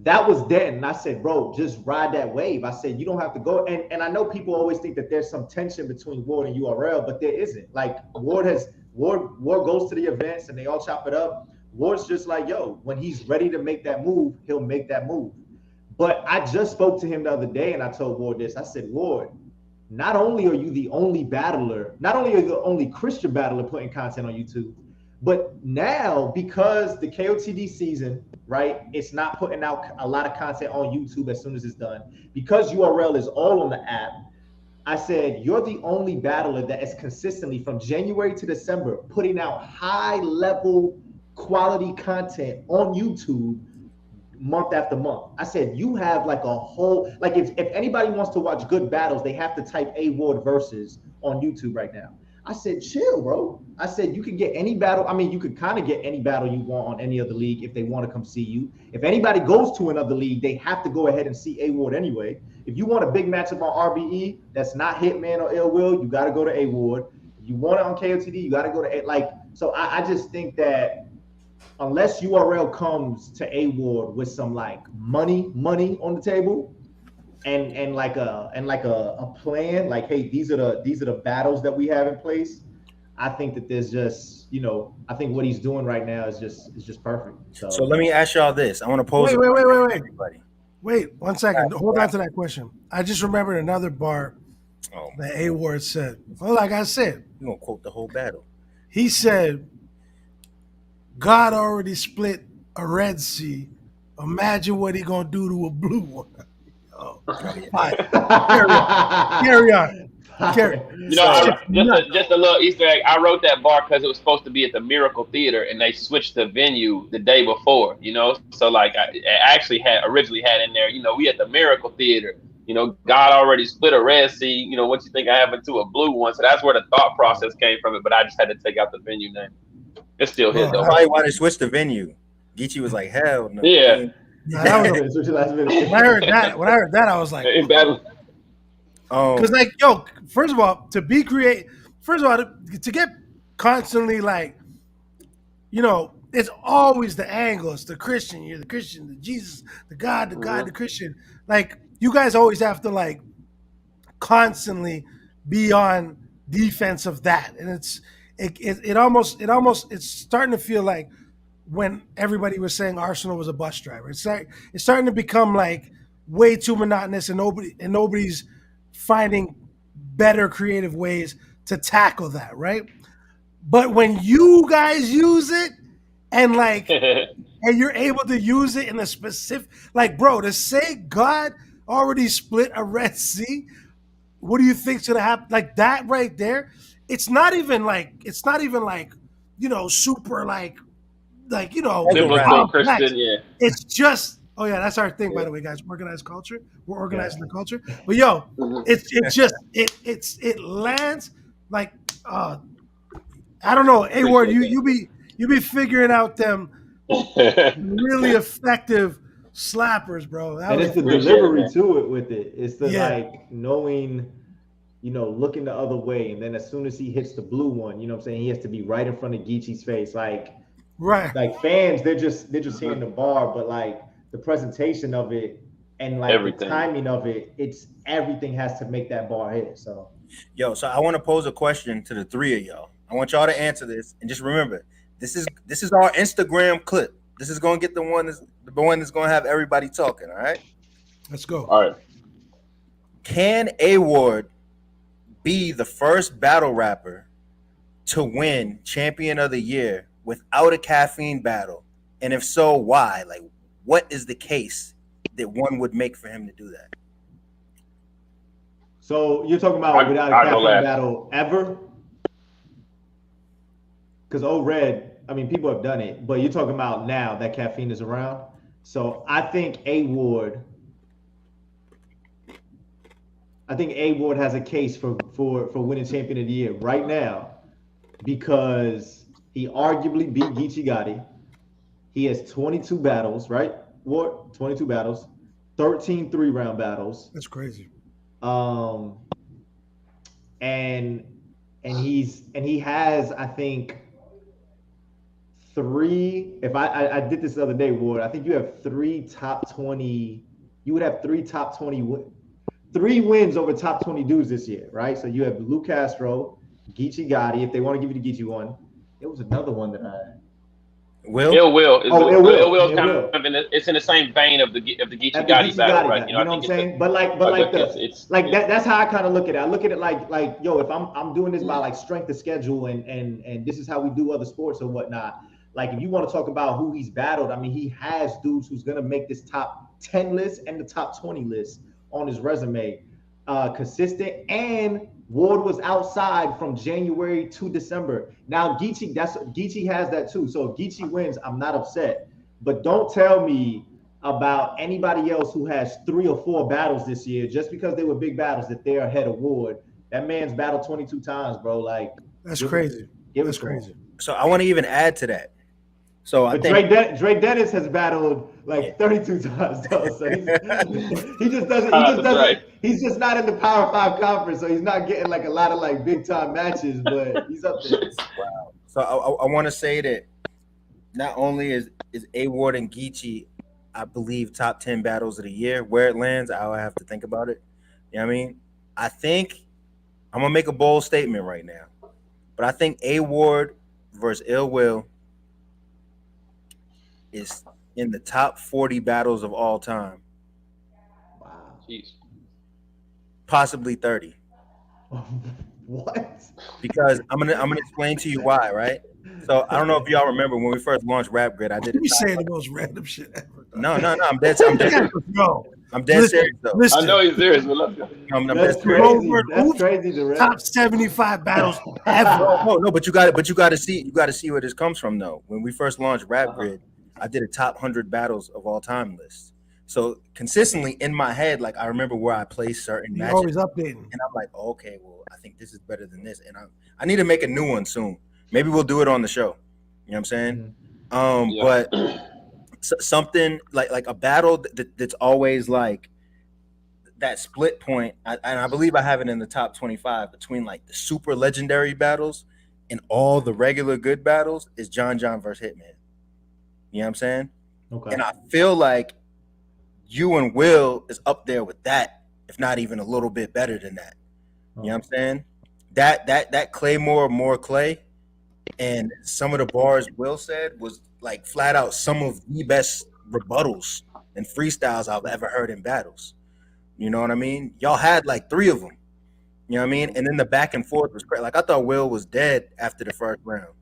That was then, and I said, bro, just ride that wave. I said, you don't have to go. And I know people always think that there's some tension between Ward and URL, but there isn't. Ward goes to the events and they all chop it up. Ward's just yo, when he's ready to make that move, he'll make that move. But I just spoke to him the other day and I told Ward this. I said, Ward, not only are you the only battler, not only are you the only Christian battler putting content on YouTube, But now, because the KOTD season, right, it's not putting out a lot of content on YouTube as soon as it's done. Because URL is all on the app, I said, you're the only battler that is consistently from January to December putting out high level quality content on YouTube month after month. I said, you have like a whole, like if anybody wants to watch good battles, they have to type A Ward versus on YouTube right now. I said, chill, bro. I said, you can get any battle. I mean, you could kind of get any battle you want on any other league if they want to come see you. If anybody goes to another league, they have to go ahead and see A Ward anyway. If you want a big matchup on RBE that's not Hitman or Ill Will, you got to go to A Ward. If you want it on KOTD, you got to go to A. Like, so I just think that unless URL comes to A Ward with some like money on the table, and like a plan, like, hey, these are the battles that we have in place. I think that there's just, I think what he's doing right now is just perfect. So let me ask y'all this. I want to pose. Wait. Everybody. Wait 1 second. Hold on to that question. I just remembered another bar that A Ward said. Well, like I said, You gonna quote the whole battle? he said, God already split a Red Sea. Imagine what he gonna do to a blue one. Oh, fine. Carry on. Just a little Easter egg. I wrote that bar because it was supposed to be at the Miracle Theater, and they switched the venue the day before. So like I actually originally had in there. We at the Miracle Theater. God already split a Red Sea. What you think I happened to a blue one? So that's where the thought process came from it. But I just had to take out the venue name. It's still here though. Probably why they switched the venue. GEECHI was like, hell no. Yeah. When I heard that, I was like, because like, yo, first of all, to get constantly like, it's always the angle. It's the Christian, you're the Christian, the Jesus, the God, the Christian. Like, you guys always have to like constantly be on defense of that, and it's starting to feel like when everybody was saying Arsenal was a bus driver. It's starting to become like way too monotonous, and nobody's finding better creative ways to tackle that, right? But when you guys use it and like and you're able to use it in a specific, like, bro, to say God already split a Red Sea, what do you think's gonna happen? Like that right there, it's not even like super like biblical Christian, yeah. It's just, oh yeah, that's our thing, by the way, guys. Organized culture. We're organizing the culture. But yo, it lands like I don't know. A Ward, you be figuring out them really effective slappers, bro. And it's the delivery to it with it. It's the like knowing, looking the other way, and then as soon as he hits the blue one, you know what I'm saying, he has to be right in front of GEECHI's face, like. Right. Like fans, they're just hearing the bar, but like the presentation of it and like everything. The timing of it, it's everything has to make that bar hit. So I want to pose a question to the three of y'all. I want y'all to answer this, and just remember, this is our Instagram clip. This is gonna get the one that's gonna have everybody talking. All right. Let's go. All right. Can A Ward be the first battle rapper to win Champion of the Year without a caffeine battle? And if so, why? Like, what is the case that one would make for him to do that? So you're talking about without a caffeine battle ever? Because Red, I mean, people have done it, but you're talking about now that caffeine is around. So I think A Ward has a case for winning Champion of the Year right now, because he arguably beat GEECHI. He has 22 battles, right? Ward, 22 battles, 13 3-round battles. That's crazy. And he has, I think, 3. If I did this the other day, Ward, I think you have 3 top 20. You would have 3 top 20, 3 wins over top 20 dudes this year, right? So you have Lou Castro, GEECHI, if they want to give you the GEECHI one. It was another one that Will? Ill Will is Oh, it Ill will. Will is It kind will. of it's in the same vein of the Geechee At the Gotti Geechee battle, Gotti right? guy, You know, you I know what I'm think it's saying? But a like good like that's how I kind of look at it. I look at it like yo, if I'm doing this by like strength of schedule and this is how we do other sports or whatnot. Like if you want to talk about who he's battled, I mean he has dudes who's gonna make this top 10 list and the top 20 list on his resume. Consistent, and Ward was outside from January to December. Now Geechee has that too. So if Geechee wins, I'm not upset. But don't tell me about anybody else who has 3 or 4 battles this year just because they were big battles that they're ahead of Ward. That man's battled 22 times, bro. Like, That's give crazy. give That's it to him. crazy. So I want to even add to that. So I But think Dre Dennis has battled yeah. like 32 times though. So he just doesn't That's right. he's just not in the Power 5 conference, so he's not getting like a lot of like big time matches, but he's up there. So I want to say that not only is A Ward and Geechee, I believe top 10 battles of the year. Where it lands, I'll have to think about it. You know what I mean? I think I'm gonna make a bold statement right now, but I think A Ward versus Ill Will is in the top 40 battles of all time, Wow. Jeez. possibly 30. What? Because I'm gonna explain to you why, right? So I don't know if y'all remember when we first launched Rap Grid, I did You a be top. saying the most random shit ever. No, I'm dead Listen, serious though. I know listen. he's serious, but let's go. I'm dead That's serious. crazy. That's Oops. crazy, Drect. Top 75 battles ever. No, but you got to see where this comes from though. When we first launched Rap Grid, I did a top 100 battles of all time list. So consistently in my head, like I remember where I placed certain You're matches, always updating. and I'm like, oh, okay, well, I think this is better than this, and I need to make a new one soon. Maybe we'll do it on the show. You know what I'm saying? Mhm. But something like a battle that's always like that split point, and I believe I have it in the top 25 between like the super legendary battles and all the regular good battles is John versus Hitman. You know what I'm saying? Okay. And I feel like you and Will is up there with that, if not even a little bit better than that. You know what I'm saying? That Claymore more Clay, and some of the bars Will said was like flat out some of the best rebuttals and freestyles I've ever heard in battles. You know what I mean? Y'all had like 3 of them. You know what I mean? And then the back and forth was great. Like I thought Will was dead after the first round,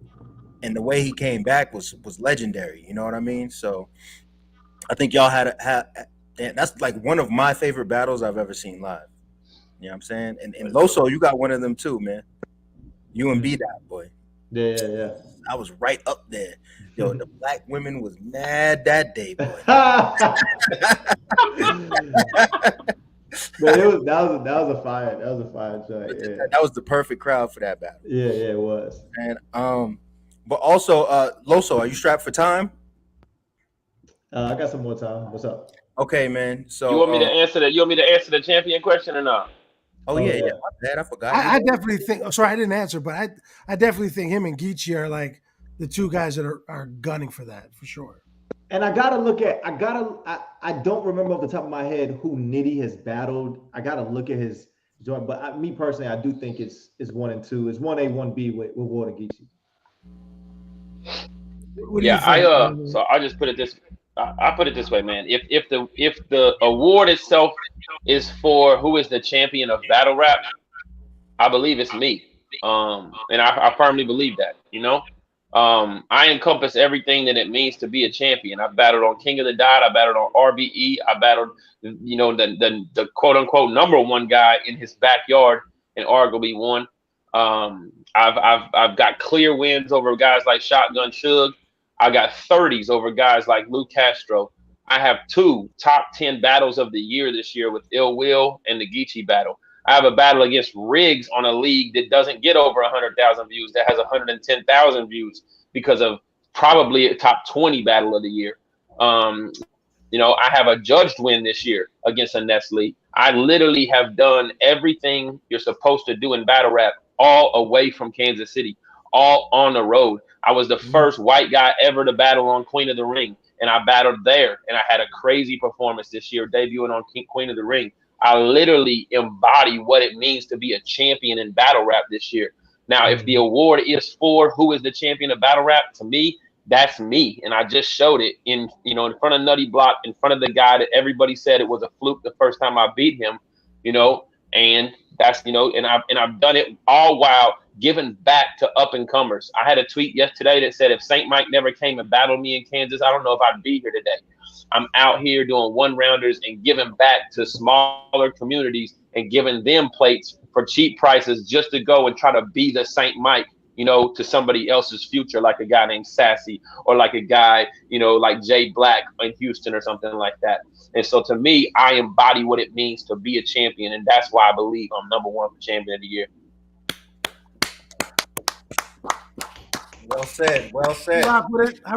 and the way he came back was legendary. You know what I mean? So I think y'all had that's like one of my favorite battles I've ever seen live. You know what I'm saying? And Loso, you got one of them too, man. You and B Dot boy. Yeah. I was right up there. Yo, the black women was mad that day, boy. But that was a fire joint. Yeah. That was the perfect crowd for that battle. Yeah, it was. And but also Loso, are you strapped for time? I got some more time. What's up? Okay, man. So You want me to answer that? You want me to answer the champion question or not? oh yeah, my bad. I forgot. I definitely think. Sorry, I didn't answer, but I definitely think him and Geechee are like the 2 guys that are gunning for that for sure. And I don't remember off the top of my head who Nitty has battled. I gotta look at his joint, but me personally, I do think it's 1 and 2. It's 1A, 1B with Ward and Geechee. What do you think? So I just put it this. I put it this way, man. If the award itself is for who is the champion of battle rap, I believe it's me. And I firmly believe that. You know, I encompass everything that it means to be a champion. I battled on King of the Dot. I battled on RBE. I battled, you know, the quote unquote #1 guy in his backyard and arguably won. I've got clear wins over guys like Shotgun Suge. I got 30s over guys like Lou Castro. I have 2 top 10 battles of the year this year with Ill Will and the Geechee battle. I have a battle against Riggs on a league that doesn't get over 100,000 views, that has 110,000 views because of probably a top 20 battle of the year. You know, I have a judged win this year against a Nestle. I literally have done everything you're supposed to do in battle rap all away from Kansas City, all on the road. I was the first white guy ever to battle on Queen of the Ring, and I battled there, and I had a crazy performance this year, debuting on Queen of the Ring. I literally embody what it means to be a champion in battle rap this year. Now, if the award is for who is the champion of battle rap, to me, that's me. And I just showed it in front of Nutty Block, in front of the guy that everybody said it was a fluke the first time I beat him, and that's, and I've done it all while giving back to up and comers. I had a tweet yesterday that said, if St. Mike never came and battled me in Kansas, I don't know if I'd be here today. I'm out here doing one rounders and giving back to smaller communities and giving them plates for cheap prices just to go and try to be the St. Mike, to somebody else's future, like a guy named Sassy, or like a guy, like Jay Black in Houston or something like that. And so to me, I embody what it means to be a champion. And that's why I believe I'm #1 for champion of the year. Well said. Well said. I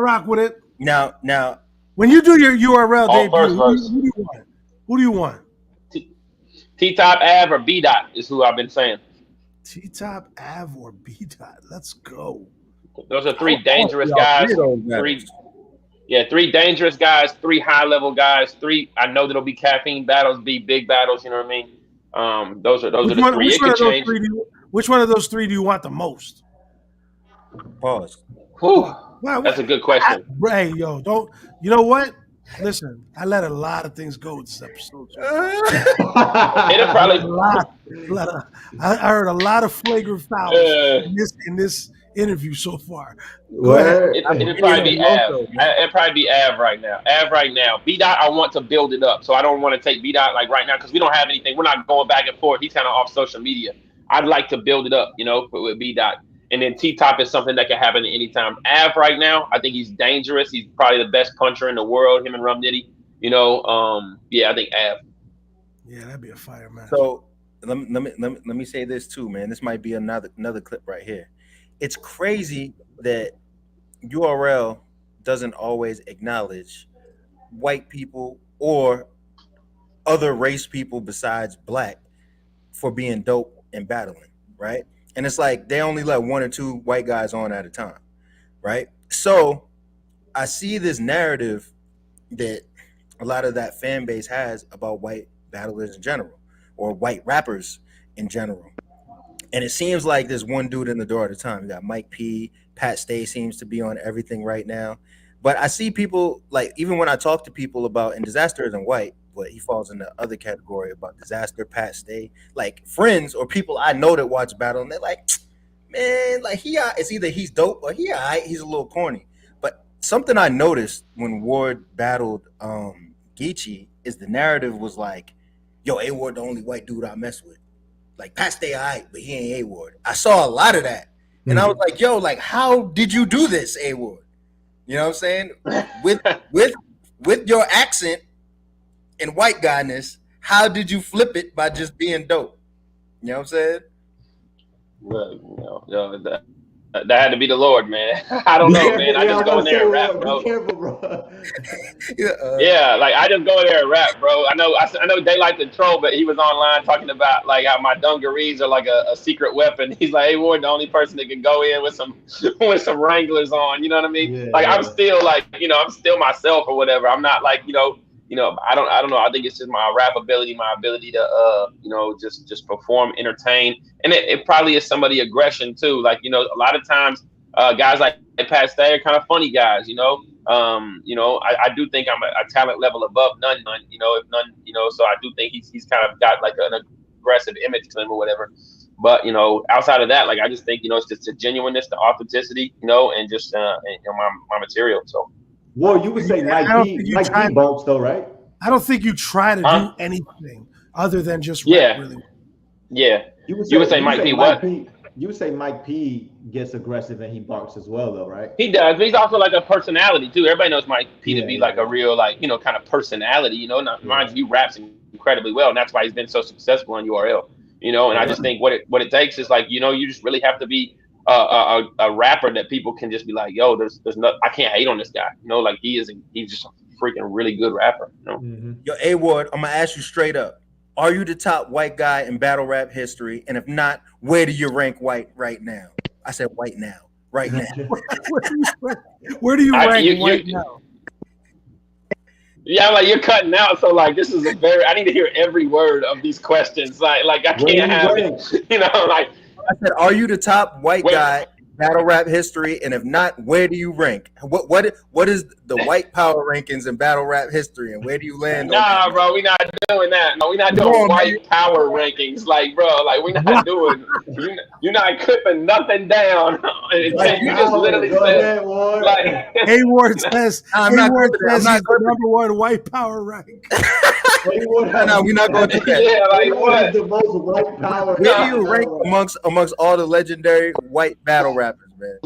rock with it. Now, when you do your URL debut, first. Who do you want? T-Top, Av, or B-Dot is who I've been saying. T-Top, Av, or B-Dot. Let's go. Those are three dangerous guys. Three dangerous guys, 3 high-level guys, 3 I know that'll be caffeine battles, be big battles, you know what I mean? Those are the 3. It could change. Which one of those 3 do you want the most? Pause. That's a good question. Hey, yo, don't. You know what? Listen, I let a lot of things go this episode. It'll probably. I heard a lot of flagrant fouls in this interview so far. Go ahead. It'll probably be Av. It'll probably be Av right now. B-Dot, I want to build it up, so I don't want to take B-Dot like right now because we don't have anything. We're not going back and forth. He's kind of off social media. I'd like to build it up, with B-Dot. And then T-Top is something that can happen at any time. Av right now, I think he's dangerous. He's probably the best puncher in the world, him and Rum Nitty. I think Av. Yeah, that'd be a fire match. So let me say this too, man. This might be another clip right here. It's crazy that URL doesn't always acknowledge white people or other race people besides black for being dope and battling, right? And it's like they only let 1 or 2 white guys on at a time, right? So I see this narrative that a lot of that fan base has about white battlers in general or white rappers in general. And it seems like there's one dude in the door at a time. You got Mike P, Pat Stay seems to be on everything right now. But I see people, like, even when I talk to people about, and Disaster isn't white, but he falls in the other category about Disaster, Pat Stay, like friends or people I know that watch battle, and they're like, man, like it's either he's dope or he's a little corny. But something I noticed when Ward battled GEECHI is the narrative was like, yo, A-Ward the only white dude I mess with. Like Pat Stay all right, but he ain't A-Ward. I saw a lot of that. And I was like, yo, like, how did you do this, A-Ward? You know what I'm saying? With your accent and white guyness, how did you flip it by just being dope? You know what I'm saying? Well, that had to be the Lord, man. I don't know, man. I just go in there and rap, bro. Be careful, bro. Like I just go in there and rap, bro. I know they like to troll, but he was online talking about like how my dungarees are like a secret weapon. He's like, hey, Ward, the only person that can go in with some Wranglers on. You know what I mean? Yeah, I'm still like, I'm still myself or whatever. I'm not like, I don't know. I think it's just my rap ability, my ability to, just perform, entertain. And it probably is somebody aggression too. Like, a lot of times guys like Pat Stay are kind of funny guys, I do think I'm a talent level above none, if none, so I do think he's kind of got like an aggressive image to him or whatever. But, outside of that, like, I just think, it's just the genuineness, the authenticity, and just my material. So. Well, you would say Mike P bumps though, right? I don't think you try to do anything other than just rap really well. Yeah. You would say Mike P what? You would say Mike P gets aggressive and he barks as well though, right? He does. But he's also like a personality too. Everybody knows Mike P to be like a real, like, kind of personality, mind you, he raps incredibly well. And that's why he's been so successful on URL, and I just think what it takes is like, you just really have to be a rapper that people can just be like, yo, there's no, I can't hate on this guy. Like he's just a freaking really good rapper. Yo, A-Ward, I'm gonna ask you straight up. Are you the top white guy in battle rap history? And if not, where do you rank white right now? I said white now. Right now. Where do you rank white now? Yeah, like you're cutting out. So like this is I need to hear every word of these questions. Like I can't have it. Like I said, are you the top white guy battle rap history? And if not, where do you rank? What is the white power rankings in battle rap history, and where do you land on Nah, that? bro, we not doing that. No, we not Come doing on, white power rankings. Like, bro, like we not doing. You're not clipping nothing down. Like, You just literally Go said, ahead, Ward. like, A-Ward says, I'm not A-Ward clipping that. I'm says not he's the clipping number one white power rank. No, we're not going to do that. yeah, like A-Ward has what? the most white power. Where do you rank amongst all the legendary white battle rappers, man?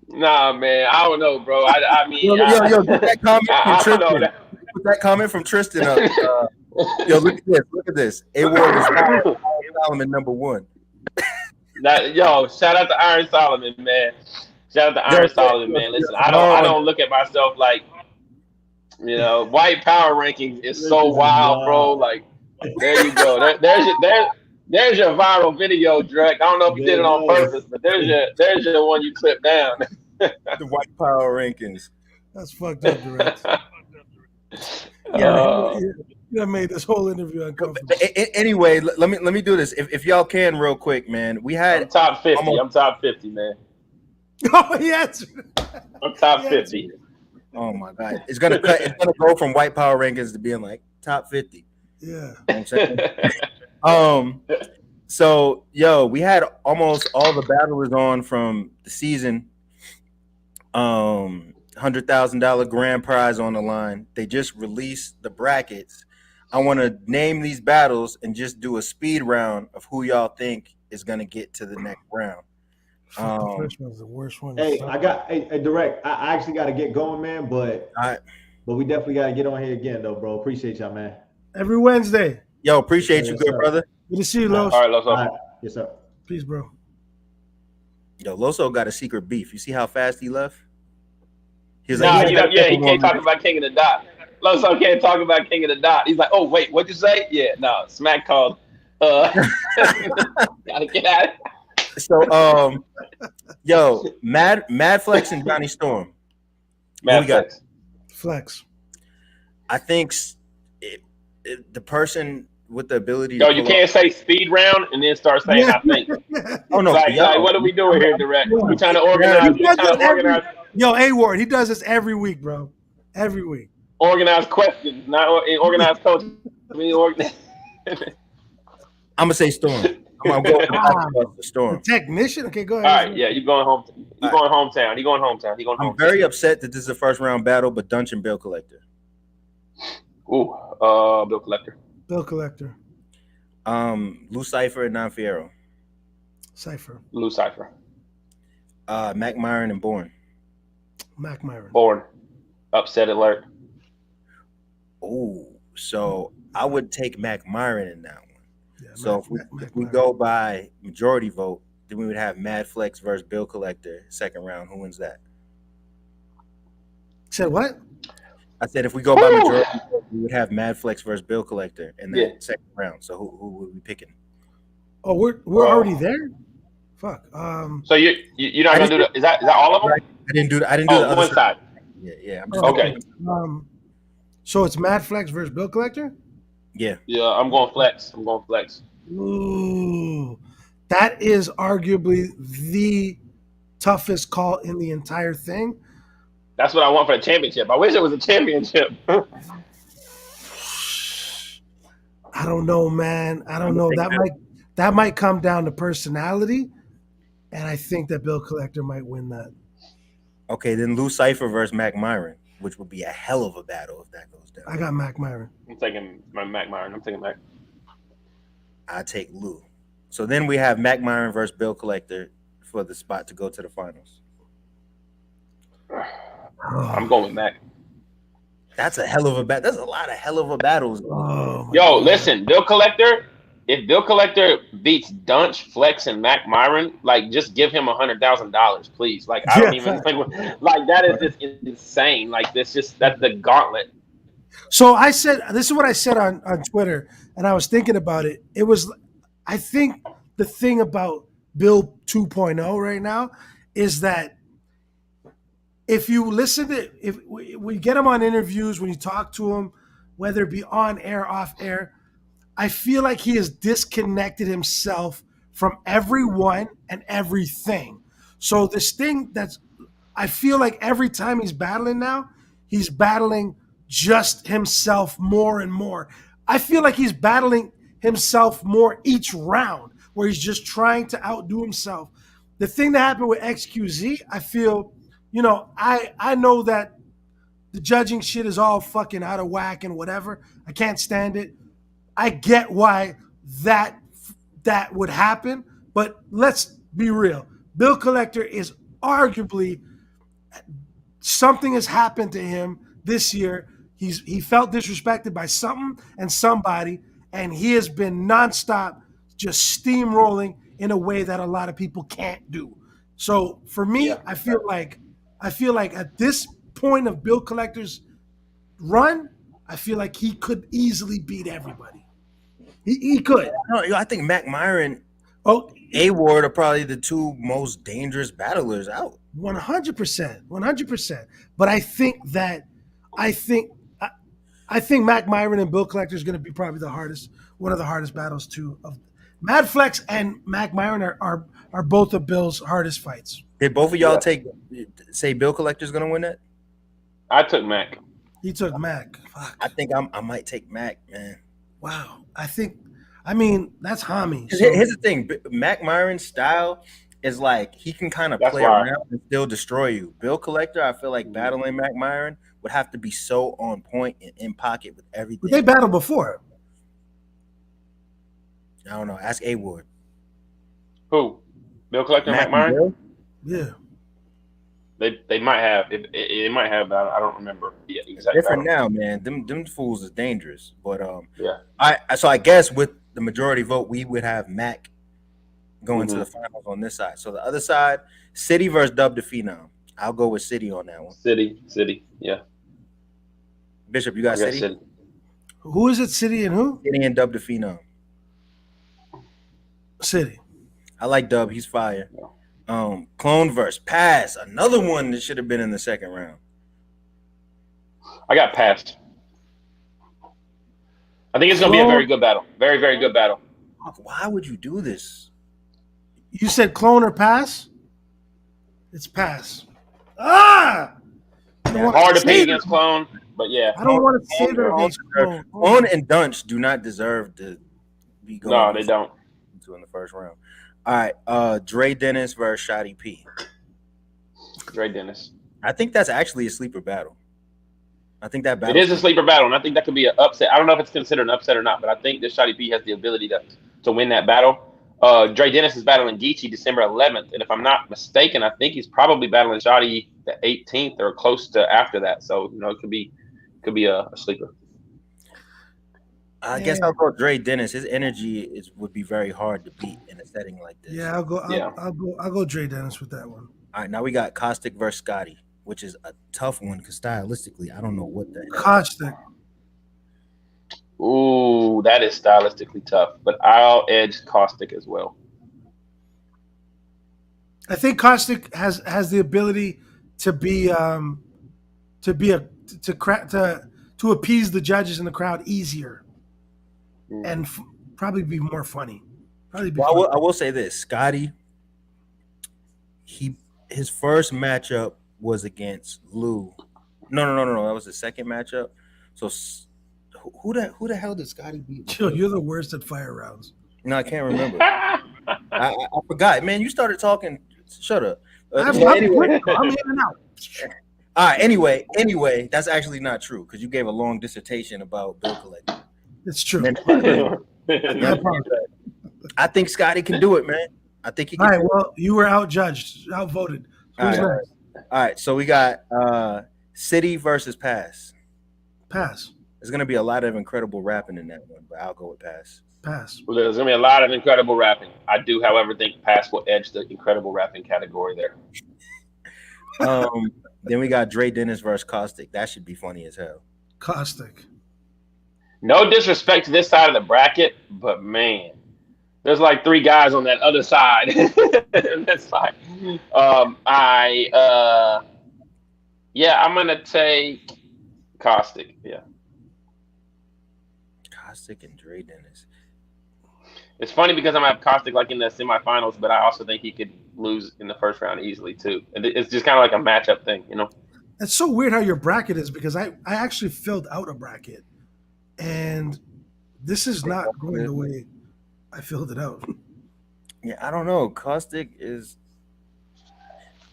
Nah, man, I don't know, bro. I mean, Yo, get that comment from I don't know Tristan. that. Put that comment from Tristan up. Yo, look at this. Look at this. A-Ward is Solomon number one. Yo, shout out to Iron Solomon, man. Shout out to Iron Solomon, man. Listen, I don't look at myself like, white power rankings is so wild, bro. Like, there you go. There's your viral video, Drect. I don't know if you did it on purpose, but there's your one you clipped down. The white power rankings. That's fucked up, Drect. You made this whole interview uncomfortable. Anyway, let me do this. If y'all can, real quick, man. We had I'm top 50. I'm top 50, man. Oh, yes. I'm top 50. Oh my God, it's gonna go from white power rankings to being like top 50. Yeah. You know what I'm saying? So we had almost all the battlers on from the season. $100,000 grand prize on the line. They just released the brackets. I want to name these battles and just do a speed round of who y'all think is gonna get to the next round. The first one's the worst one. Hey, Drect. I actually got to get going, man. But we definitely got to get on here again, though, bro. Appreciate y'all, man. Every Wednesday. Yo, appreciate you, good brother. Good to see you, Los. All right, LOSO. All right. Yes, sir. Peace, bro. Yo, LOSO got a secret beef. You see how fast he left? He's he can't talk about King of the Dot. LOSO can't talk about King of the Dot. He's like, oh wait, what'd you say? Yeah, no, Smack called. Gotta get out. So, Mad Flex and Johnny Storm. Mad Flex. Flex. I think the person with the ability. Yo, you can't say speed round and then start saying I think. Oh no! Like, what are we doing here, Drect? We trying to organize. Yo, A-Ward, he does this every week, bro. Every week. Organize questions, not organize coaching. I'm gonna say Storm. I'm gonna go for Storm. Technician? Okay, go ahead. All right, yeah, you're going home. You're going hometown. You're going hometown. I'm very upset that this is a first round battle, but Dungeon Bill Collector. Ooh, Bill Collector. Bill Collector. Lou Cypher and Non-Fiero. Cypher. Lou Cypher. Mac Myron and Bourne. Mac Myron. Bourne. Upset alert. Oh, so I would take Mac Myron in that one. Yeah, so if we go by majority vote, then we would have Mad Flex versus Bill Collector, second round. Who wins that? Said what? I said if we go by majority vote, we would have Mad Flex versus Bill Collector in that second round. So who would we picking? Oh, we're already there? Fuck. So you're not gonna do that? Is that all of them? I didn't do the other one side. Yeah. I'm just okay. So it's Mad Flex versus Bill Collector? Yeah, I'm going flex. Ooh, that is arguably the toughest call in the entire thing. That's what I want for the championship. I wish it was a championship. I don't know, man. I don't know. That might come down to personality, and I think that Bill Collector might win that. Okay, then Lou Cypher versus Mac Myron, which would be a hell of a battle if that goes down. I got Mac Myron. I'm taking my Mac Myron. I'm taking Mac. I take Lou. So then we have Mac Myron versus Bill Collector for the spot to go to the finals. I'm going with Mac. That's a hell of a battle. There's a lot of hell of a battles. Yo, listen, Bill Collector. If Bill Collector beats Dunch, Flex, and Mac Myron, like just give him $100,000, please. Like I don't even like that is just insane. Like that's the gauntlet. So I said, this is what I said on Twitter, and I was thinking about it. It was, I think the thing about Bill 2.0 right now is that if you listen to, if we get him on interviews, when you talk to him, whether it be on air, off air, I feel like he has disconnected himself from everyone and everything. So this thing that's, I feel like every time he's battling now, he's battling just himself more and more. I feel like he's battling himself more each round, where he's just trying to outdo himself. The thing that happened with XQZ, I feel, I know that the judging shit is all fucking out of whack and whatever. I can't stand it. I get why that would happen, but let's be real. Bill Collector is arguably, something has happened to him this year. He felt disrespected by something and somebody, and he has been nonstop just steamrolling in a way that a lot of people can't do. So for me, Yeah. I feel like at this point of Bill Collector's run, I feel like he could easily beat everybody. He could. I think Mac Myron, Oh, A Ward are probably the two most dangerous battlers out. 100%. But I think Mac Myron and Bill Collector is going to be probably one of the hardest battles too. Of Mad Flex and Mac Myron are both of Bill's hardest fights. Did both of y'all say Bill Collector's gonna win that? I took Mac. He took Mac. Fuck. I think I might take Mac, man. Wow. I mean, that's Hami. So, Here's the thing: Mac Myron's style is like he can kind of play around and still destroy you. Bill Collector, I feel like battling Mac Myron would have to be so on point and in pocket with everything. but they battled before. I don't know. Ask A Ward. Who? Bill Collector and Mac Myron? Bill? Yeah. They might have. It might have, but I don't remember the exact. Different now, man. Them fools is dangerous. But yeah. I guess with the majority vote, we would have Mac going to the finals on this side. So the other side, City versus Dub the Phenom. I'll go with City on that one. City. Yeah. Bishop, you got City? Who is it? City and who? City and Dub the Phenom. City. I like Dub. He's fire. Clone versus Pass. Another one that should have been in the second round. I got Pass. I think it's going to be a very good battle. Very, very good battle. Why would you do this? You said Clone or Pass? It's Pass. Ah! Hard to pay against Clone, but yeah. I don't want to save it against Clone. Clone and Dunch do not deserve to be going. No, they don't. In the first round. All right, Dre Dennis versus Shoddy P. Dre Dennis. I think that's actually a sleeper battle. I think that battle. It is a sleeper battle, and I think that could be an upset. I don't know if it's considered an upset or not, but I think that Shoddy P has the ability to win that battle. Dre Dennis is battling GEECHI December 11th, and if I'm not mistaken, I think he's probably battling Shoddy the 18th or close to after that. So it could be a sleeper. I guess I'll go Dre Dennis. His energy would be very hard to beat in a setting like this. Yeah, I'll go Dre Dennis with that one. All right, now we got Caustic versus Scotty, which is a tough one because stylistically, I don't know what the Caustic. Ooh, that is stylistically tough, but I'll edge Caustic as well. I think Caustic has the ability to appease the judges in the crowd easier. And probably be more funny. I will say this: Scotty, his first matchup was against Lou. No, that was the second matchup. So who the hell did Scotty beat? You're the worst at fire rounds. No, I can't remember. I forgot, man. You started talking. Shut up. Anyway. I'm in and out. All right. Anyway, that's actually not true because you gave a long dissertation about Bill Collector. It's true. I think Scotty can do it, man. I think he can. All right, well, you were outjudged, outvoted. Who's next? All right, so we got City versus Pass. Pass. There's going to be a lot of incredible rapping in that one, but I'll go with Pass. Pass. Well, there's going to be a lot of incredible rapping. I do, however, think Pass will edge the incredible rapping category there. Then we got Dre Dennis versus Caustic. That should be funny as hell. Caustic. No disrespect to this side of the bracket, but man, there's like three guys on that other side. That's fine. I'm gonna take Caustic. Yeah. Caustic and Dre Dennis. It's funny because I'm at Caustic like in the semifinals, but I also think he could lose in the first round easily too. And it's just kind of like a matchup thing, you know. It's so weird how your bracket is because I actually filled out a bracket, and this is not going the way I filled it out. Yeah, I don't know. Caustic is.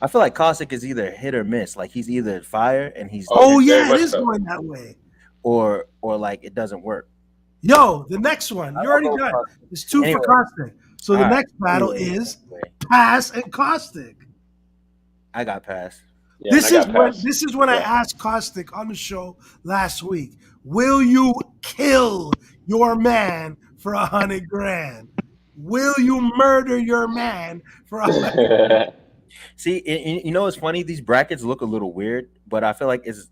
I feel like Caustic is either hit or miss. Like he's either fire and he's Oh very yeah, it much is so. going that way. or like it doesn't work. Yo, the next one. You're already I'll go done. Caustic. It's 2 Anyway. for Caustic. So the All right. next battle Anyway. is Pass and Caustic. I got passed. Yeah, This and I is got when passed. this is when I asked Caustic on the show last week. Will you kill your man for $100 grand? Will you murder your man for $100? See, you know what's funny? These brackets look a little weird, but I feel like it's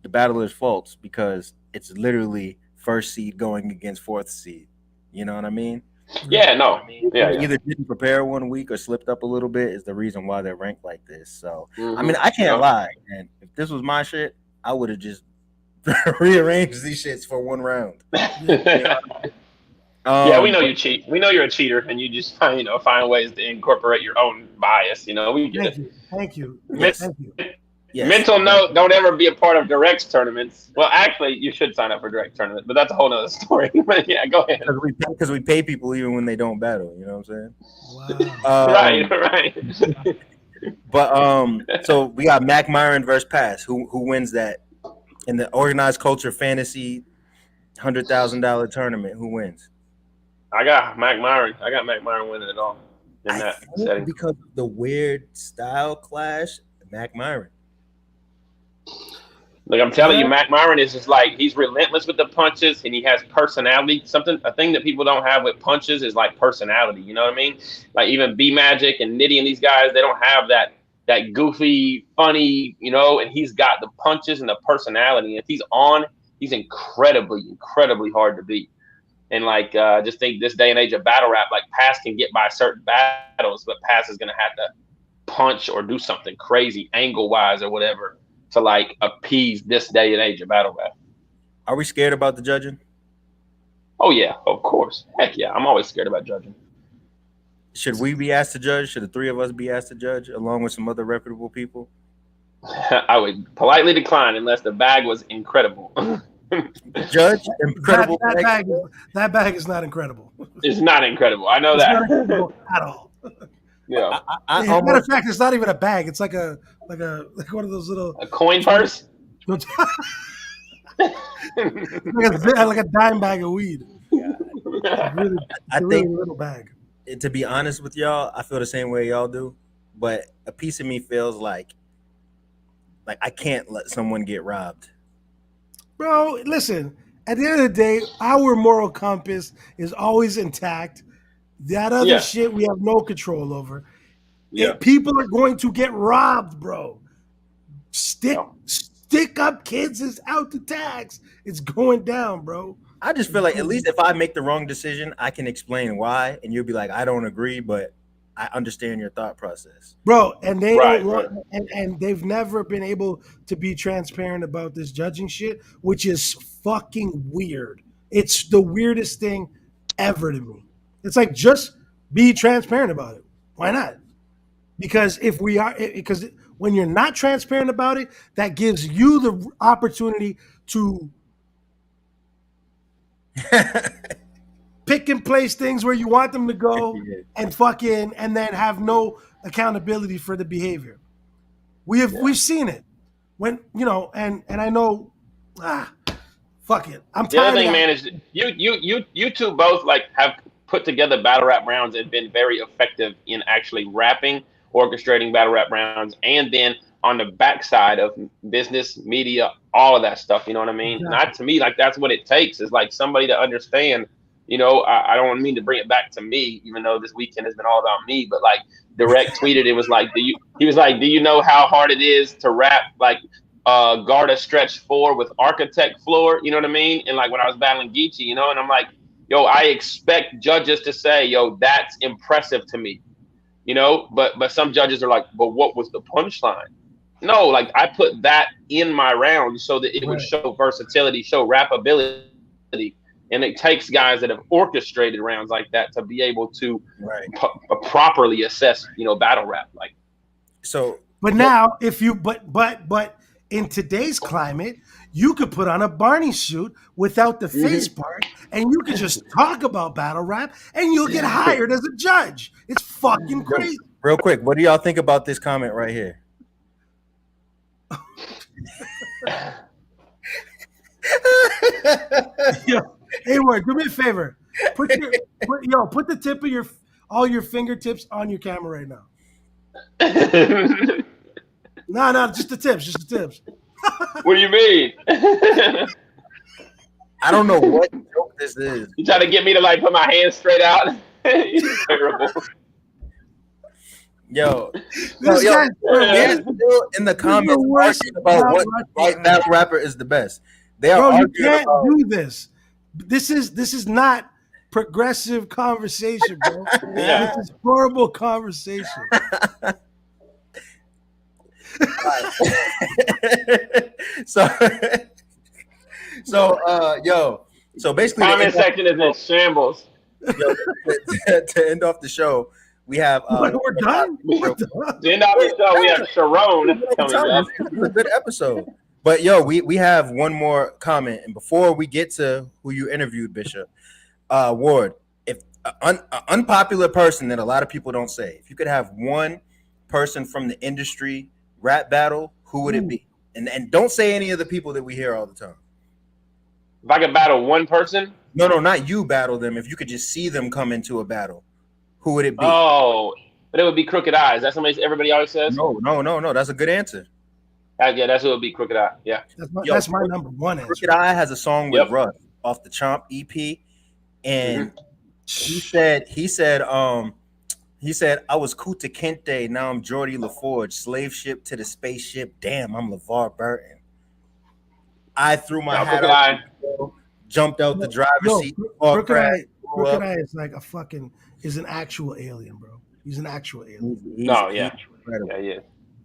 the battlers' faults because it's literally first seed going against fourth seed. You know what I mean? Yeah, no. Yeah, They yeah. either didn't prepare 1 week or slipped up a little bit is the reason why they're ranked like this. So I mean, I can't lie. And if this was my shit, I would have just rearranged these shits for 1 round. Yeah, we know you cheat. We know you're a cheater, and you just find ways to incorporate your own bias. You know, we get it. Thank you. Yes. Thank you. Yes. Mental note: don't ever be a part of Direct's tournaments. Well, actually, you should sign up for Direct tournament, but that's a whole other story. But yeah, go ahead. Because we pay people even when they don't battle. You know what I'm saying? Wow. Right. But so we got Mac Myron versus Pass. Who wins that in the organized culture fantasy $100,000 tournament? Who wins? I got Mac Myron. I got Mac Myron winning it all in I that think setting. because of the weird style clash, Mac Myron. Like I'm telling you, Mac Myron is just like he's relentless with the punches and he has personality. A thing that people don't have with punches is like personality. You know what I mean? Like even B Magic and Nitty and these guys, they don't have that goofy, funny, and he's got the punches and the personality. And if he's on, he's incredibly, incredibly hard to beat. And like just think this day and age of battle rap, like Pass can get by certain battles, but Pass is gonna have to punch or do something crazy angle wise or whatever to like appease this day and age of battle rap. Are we scared about the judging? Oh yeah, of course. Heck yeah, I'm always scared about judging. Should we be asked to judge? Should the 3 of us be asked to judge along with some other reputable people? I would politely decline unless the bag was incredible. Judge incredible. That bag is not incredible. It's not incredible. I know It's that. not incredible at all. Yeah. As a matter of fact, it's not even a bag. It's like one of those little A coin purse. like a dime bag of weed. Yeah. Really, I really think little bag. to be honest with y'all, I feel the same way y'all do, but a piece of me feels like I can't let someone get robbed. Bro, listen, at the end of the day, our moral compass is always intact. That other shit we have no control over. Yeah. People are going to get robbed, bro. Stick up kids is out to tax. It's going down, bro. I just feel like at least if I make the wrong decision, I can explain why, and you'll be like, I don't agree, but I understand your thought process. Bro, and they don't want, and they've never been able to be transparent about this judging shit, which is fucking weird. It's the weirdest thing ever to me. It's like, just be transparent about it. Why not? Because because when you're not transparent about it, that gives you the opportunity to pick and place things where you want them to go and then have no accountability for the behavior. We've seen it when and I know fuck it. I'm tired. The other thing, man, is you two both like have put together battle rap rounds and been very effective in actually rapping, orchestrating battle rap rounds, and then on the backside of business, media, all of that stuff. You know what I mean? Exactly. Not to me, like that's what it takes is like somebody to understand. I don't mean to bring it back to me, even though this weekend has been all about me. But like Drect tweeted, it was like, do you know how hard it is to rap like Garda Stretch 4 with Architect Floor? You know what I mean? And like when I was battling GEECHI, and I'm like, yo, I expect judges to say, yo, that's impressive to me. But some judges are like, but what was the punchline? No, like I put that in my round so that it would show versatility, show rappability. And it takes guys that have orchestrated rounds like that to be able to Right. properly assess, battle rap. Like, So, But now, if you but in today's climate, you could put on a Barney suit without the face part, and you could just talk about battle rap, and you'll get hired as a judge. It's fucking crazy. real quick, what do y'all think about this comment right here? Yo, Hayward, do me a favor. Put the tip of all your fingertips on your camera right now. No, just the tips. What do you mean? I don't know what joke this is. You trying to get me to like put my hands straight out? You're terrible. Yo, This guy's they're still in the comments worst arguing about what battle white battle rapper is the best. They are Bro, you arguing can't about do this. This is not progressive conversation, bro. Yeah. This is horrible conversation. so so basically Comment section is in shambles. to end off the show, we have We're done. The end of the show, we have Sharon coming up. This is a good episode. But we have one more comment, and before we get to who you interviewed, Bishop Ward, if an unpopular person that a lot of people don't say, if you could have one person from the industry rap battle, who would it be? And don't say any of the people that we hear all the time. If I could battle one person, No, not you battle them. If you could just see them come into a battle, who would it be? but it would be Crooked Eyes. That's something everybody always says. No. That's a good answer. Yeah, that's what it would be, Crooked Eye. Yeah. That's my number one answer. Crooked Eye has a song with Yep. Russ off the Chomp EP, and he said, I was Kuta Kente, now I'm Jordy LaForge, slave ship to the spaceship. Damn, I'm LeVar Burton. I threw my hat Crooked off, Eye. jumped out the driver's seat. Crooked Eye is like is an actual alien, bro. He's an actual alien. No, yeah. Incredible. Yeah.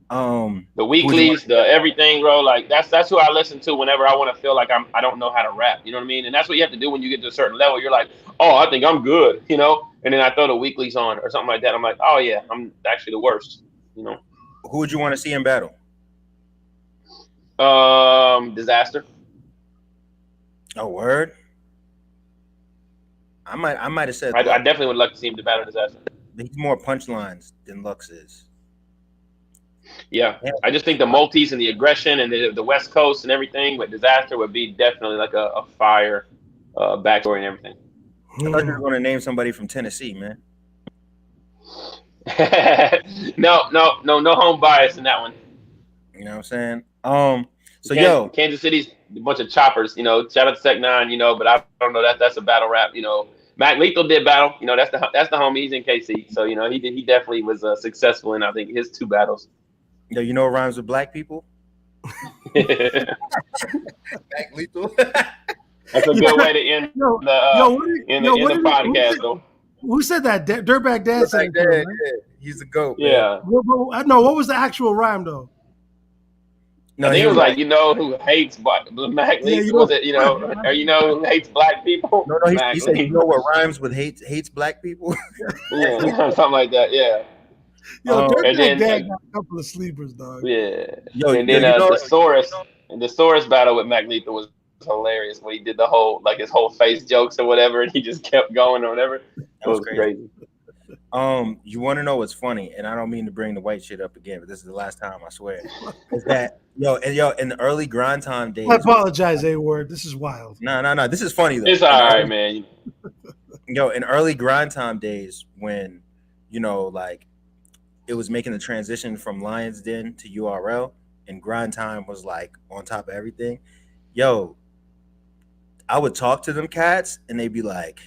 Who The weeklies, do you- the everything, bro. Like that's who I listen to whenever I want to feel like I don't know how to rap. You know what I mean? And that's what you have to do when you get to a certain level. You're like, oh, I think I'm good, And then I throw the weeklies on or something like that. I'm like, oh yeah, I'm actually the worst. Who would you want to see in battle? Disaster. Oh, word. I might have said I definitely would like to see him to battle Disaster. he's more punchlines than Lux is. Yeah, I just think the multis and the aggression and the West Coast and everything with Disaster would be definitely like a fire backstory and everything. I thought you were going to name somebody from Tennessee, man. No home bias in that one. You know what I'm saying? So Kansas City's a bunch of choppers. Shout out to Sec 9. But I don't know that's a battle rap. Mac Lethal did battle. That's the homie. He's in KC, so he definitely was successful in I think his 2 battles. Yo, you know what rhymes with black people? That's Mac Lethal. a good way to end the podcast, though. Who said that? Dirtbag Dan said it, right? He's a goat. Yeah. No, what was the actual rhyme though? No, I think it was like, who hates black Mac Lethal? Was it, or who hates black people? No, he said, you know what rhymes with hates black people? Yeah, something like that, yeah. Yo, and then Dan got a couple of sleepers, dog. Yeah. And then the Saurus battle with Mac Lethal was hilarious when he did the whole his whole face jokes or whatever, and he just kept going or whatever. It was crazy. You want to know what's funny, and I don't mean to bring the white shit up again, but this is the last time, I swear. Is that in the early grind time days? I apologize, A-Word. This is wild. No. This is funny though. It's all right, man. In early grind time days when it was making the transition from Lions Den to URL, and grind time was like on top of everything. I would talk to them cats, and they'd be like,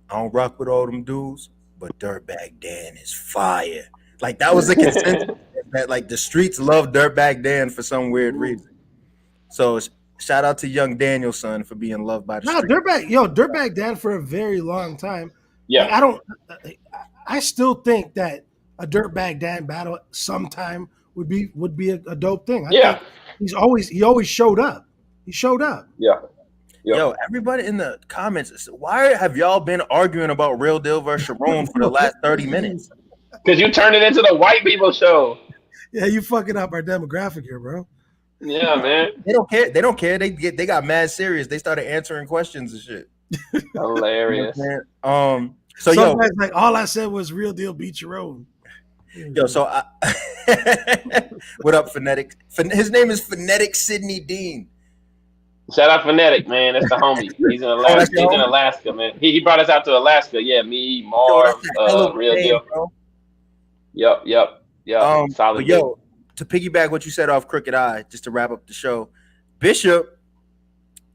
I don't rock with all them dudes, but Dirtbag Dan is fire. Like that was the consensus that like the streets love Dirtbag Dan for some weird reason. So shout out to Young Daniel's son for being loved by the street. Dirtbag Dan for a very long time. Yeah. Like, I still think that a Dirtbag Dan battle sometime would be a dope thing. I think he always showed up. He showed up. Yeah. Yo, everybody in the comments, why have y'all been arguing about Real Deal versus Sharon for the last 30 minutes? Because you turned it into the white people show. Yeah, you fucking up our demographic here, bro. Yeah, man. They don't care. They don't care. They got mad serious. They started answering questions and shit. Hilarious. You know so sometimes, like, all I said was Real Deal beat your own. So what up, Phonetic? His name is Phonetic Sidney Dean. Shout out Phonetic, man. That's the homie. He's in Alaska. He's in Alaska, man. He brought us out to Alaska. Yeah, me, Marv, Real Deal. Bro. Yep. Solid. But yo, to piggyback what you said off Crooked Eye, just to wrap up the show, Bishop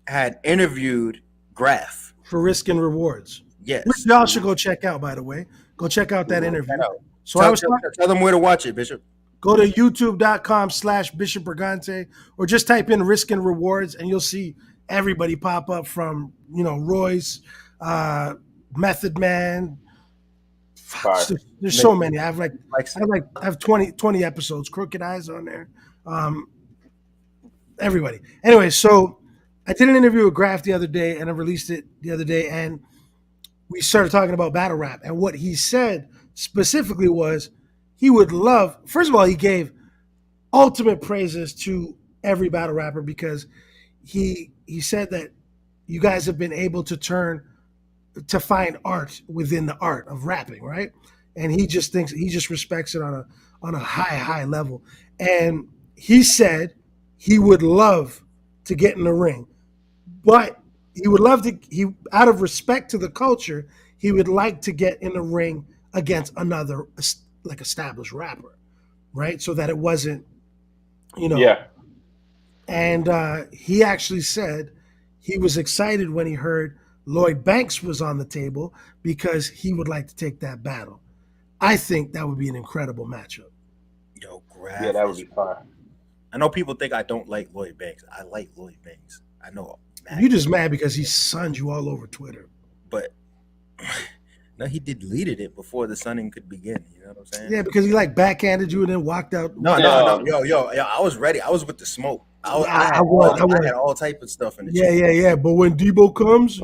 had interviewed Graf for Risk and Rewards. Yes, which y'all should go check out. By the way, go check out that interview. So tell them where to watch it, Bishop. Go to youtube.com/Bishop Brigante, or just type in Risk and Rewards, and you'll see everybody pop up from, Royce, Method Man. There's so many. I have 20 episodes. Crooked Eyes on there. Everybody. Anyway, so I did an interview with Graf the other day, and I released it the other day, and we started talking about battle rap. And what he said specifically was he would love, first of all, he gave ultimate praises to every battle rapper, because he said that you guys have been able to find art within the art of rapping, right? And he just respects it on a high level. And he said he would love to get in the ring, but he would love to, out of respect to the culture, he would like to get in the ring against another like established rapper, right? So that it wasn't, Yeah. And he actually said he was excited when he heard Lloyd Banks was on the table, because he would like to take that battle. I think that would be an incredible matchup. Yo, Graf. Yeah, that would be fun. I know people think I don't like Lloyd Banks. I like Lloyd Banks. I know. You just mad because he sunned you all over Twitter. But no, he deleted it before the sunning could begin. You know what I'm saying? Yeah, because he backhanded you and then walked out. No. Yo, I was ready. I was with the smoke. I had all type of stuff in the chat. Yeah. But when Debo comes,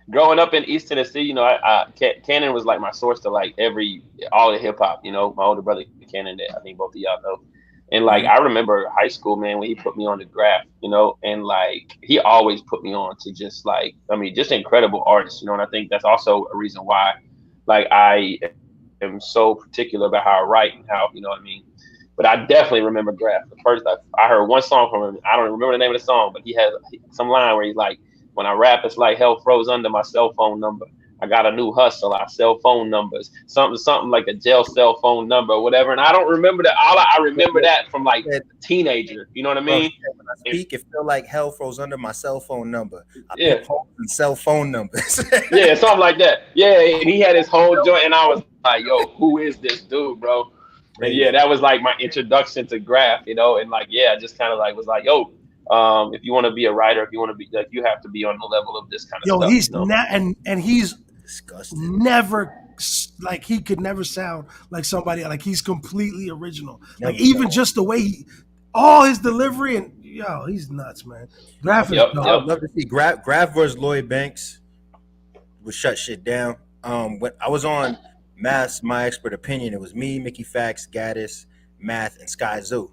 growing up in East Tennessee, Cannon was like my source to all the hip hop. My older brother Cannon, that I think both of y'all know. And I remember high school, man, when he put me on the Graf, and he always put me on to just incredible artists, and I think that's also a reason why I am so particular about how I write and how, But I definitely remember Graf. The first I heard one song from him. I don't remember the name of the song, but he has some line where he's like, when I rap, it's like hell froze under my cell phone number. I got a new hustle. I sell phone numbers. Something like a jail cell phone number or whatever. And I don't remember that. I remember that from a teenager. You know what I mean? When I speak, it feel like hell froze under my cell phone number. I pick holes and sell phone numbers. Yeah, something like that. Yeah, and he had his whole joint, and I was like, yo, who is this dude, bro? And yeah, that was my introduction to Graf, and I just kind of was like, yo, if you want to be a writer, if you want to be you have to be on the level of this kind of stuff. He's not, and he's disgusting. Never he could never sound like somebody, he's completely original. Even just the way all his delivery, and he's nuts, man. Graf is dope. I'd love to see Graf versus Lloyd Banks would shut shit down. When I was on Math's My Expert Opinion, it was me, Mickey Fax, Gaddis, Math, and Sky Zoo.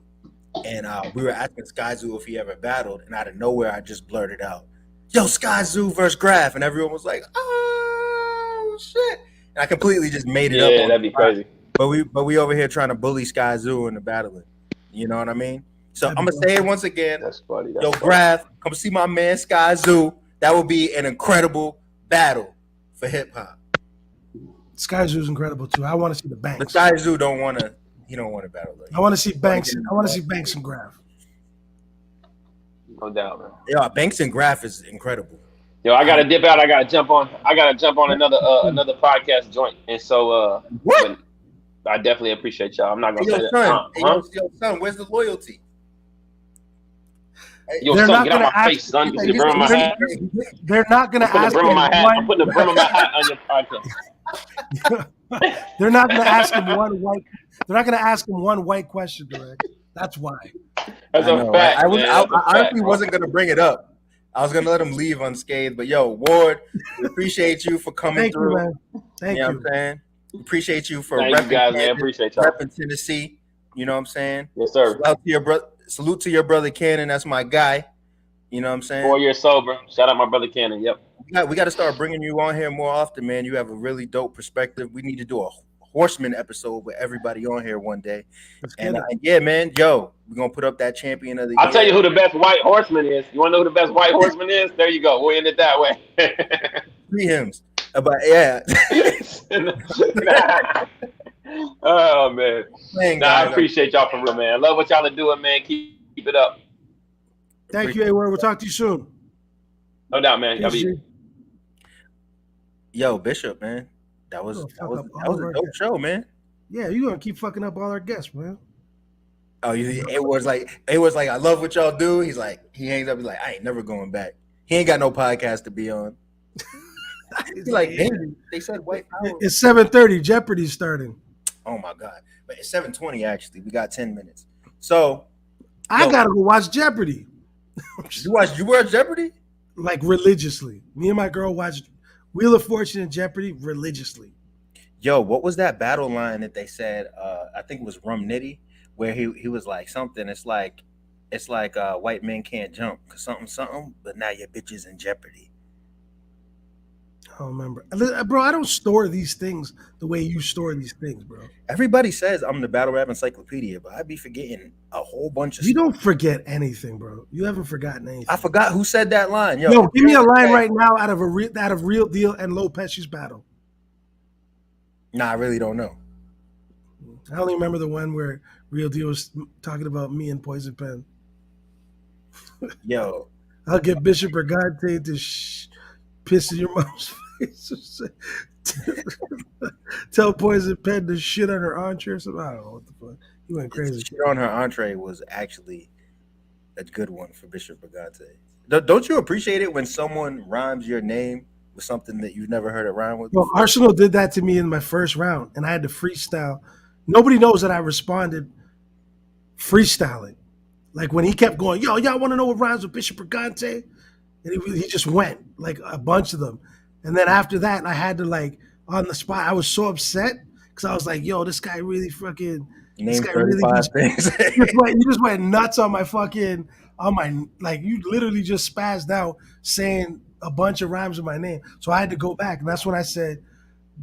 And we were asking Sky Zoo if he ever battled, and out of nowhere, I just blurted out, yo, Sky Zoo versus Graf, and everyone was like, oh, shit. And I completely just made it up. Yeah, that'd be crazy. But we over here trying to bully Sky Zoo into battling. You know what I mean? So I'm going to say it once again. That's funny. Yo, Graf, come see my man Sky Zoo. That would be an incredible battle for hip-hop. Sky Zoo's incredible, too. I want to see the Banks. But Sky Zoo don't want to battle. I want to see Banks. I want to see Banks and Graf. No doubt, man. Yeah, Banks and Graf is incredible. Yo, I gotta dip out. I gotta jump on another podcast joint. And so what? I definitely appreciate y'all. I'm not gonna say that. Yo, son, where's the loyalty? Yo, son, get out my face, son. You see the brim of my hat? They're not gonna ask him. I'm putting the brim of my hat on your podcast. They're not gonna ask him one white. They're not gonna ask him one white question, Drect. That's why. That's I a know, fact, right? man. I That's a honestly fact, bro. wasn't gonna bring it up. I was gonna let him leave unscathed, but yo, Ward, we appreciate you for coming Thank you, through. man. Thank You know you. what I'm saying? Appreciate you for Thank you, repping guys, man. Kansas, Appreciate y'all. repping Tennessee. You know what I'm saying? Yes, sir. Salute to your brother Cannon. That's my guy. You know what I'm saying? 4 years sober. Shout out my brother Cannon. Yep. We got to start bringing you on here more often, man. You have a really dope perspective. We need to do a horseman episode with everybody on here one day. And yeah, man, yo, we're gonna put up that champion of the year. I'll tell you who the best white horseman is. You want to know who the best white horseman is? There you go. We'll end it that way. 3 hymns. But yeah. Oh man. I Guys, appreciate y'all for real, man. I love what y'all are doing, man. Keep it up. Thank you, A-Word. We'll talk to you soon. No doubt, man. Y'all be. Yo, Bishop, man. That was a dope show, man. Yeah, you're gonna keep fucking up all our guests, man. Oh, it was like, I love what y'all do. He's like, he hangs up, he's like, I ain't never going back. He ain't got no podcast to be on. He's like, damn, they said white power. It's 7:30. Jeopardy's starting. Oh my God. But it's 7:20 actually. We got 10 minutes. So I gotta go watch Jeopardy. You watch Jeopardy? Like religiously. Me and my girl watched Wheel of Fortune and Jeopardy religiously. Yo, what was that battle line that they said? I think it was Rum Nitty, where he was like something. It's like white men can't jump because something, but now your bitch is in jeopardy. I don't remember. Bro, I don't store these things the way you store these things, bro. Everybody says I'm the battle rap encyclopedia, but I'd be forgetting a whole bunch of You stuff. don't forget anything, bro. You haven't forgotten anything. I forgot who said that line. Yo, give me a line right now out of Real Deal and Low Pesci's battle. Nah, I really don't know. I only remember the one where Real Deal was talking about me and Poison Pen. Yo. I'll get Bishop Brigante to piss in your mom's face. Tell Poison Pen to shit on her entree or something. I don't know what the fuck. He went crazy. Shit on her entree was actually a good one for Bishop Brigante. Don't you appreciate it when someone rhymes your name with something that you've never heard it rhyme with? Well, Arsenal did that to me in my first round, and I had to freestyle. Nobody knows that I responded freestyling. Like when he kept going, yo, y'all want to know what rhymes with Bishop Brigante? And he just went, like a bunch of them. And then after that, I had to, like, on the spot, I was so upset because I was like, yo, this guy really fucking, Name 35 things. You just went nuts on my, like, you literally just spazzed out saying a bunch of rhymes with my name. So I had to go back. And that's when I said,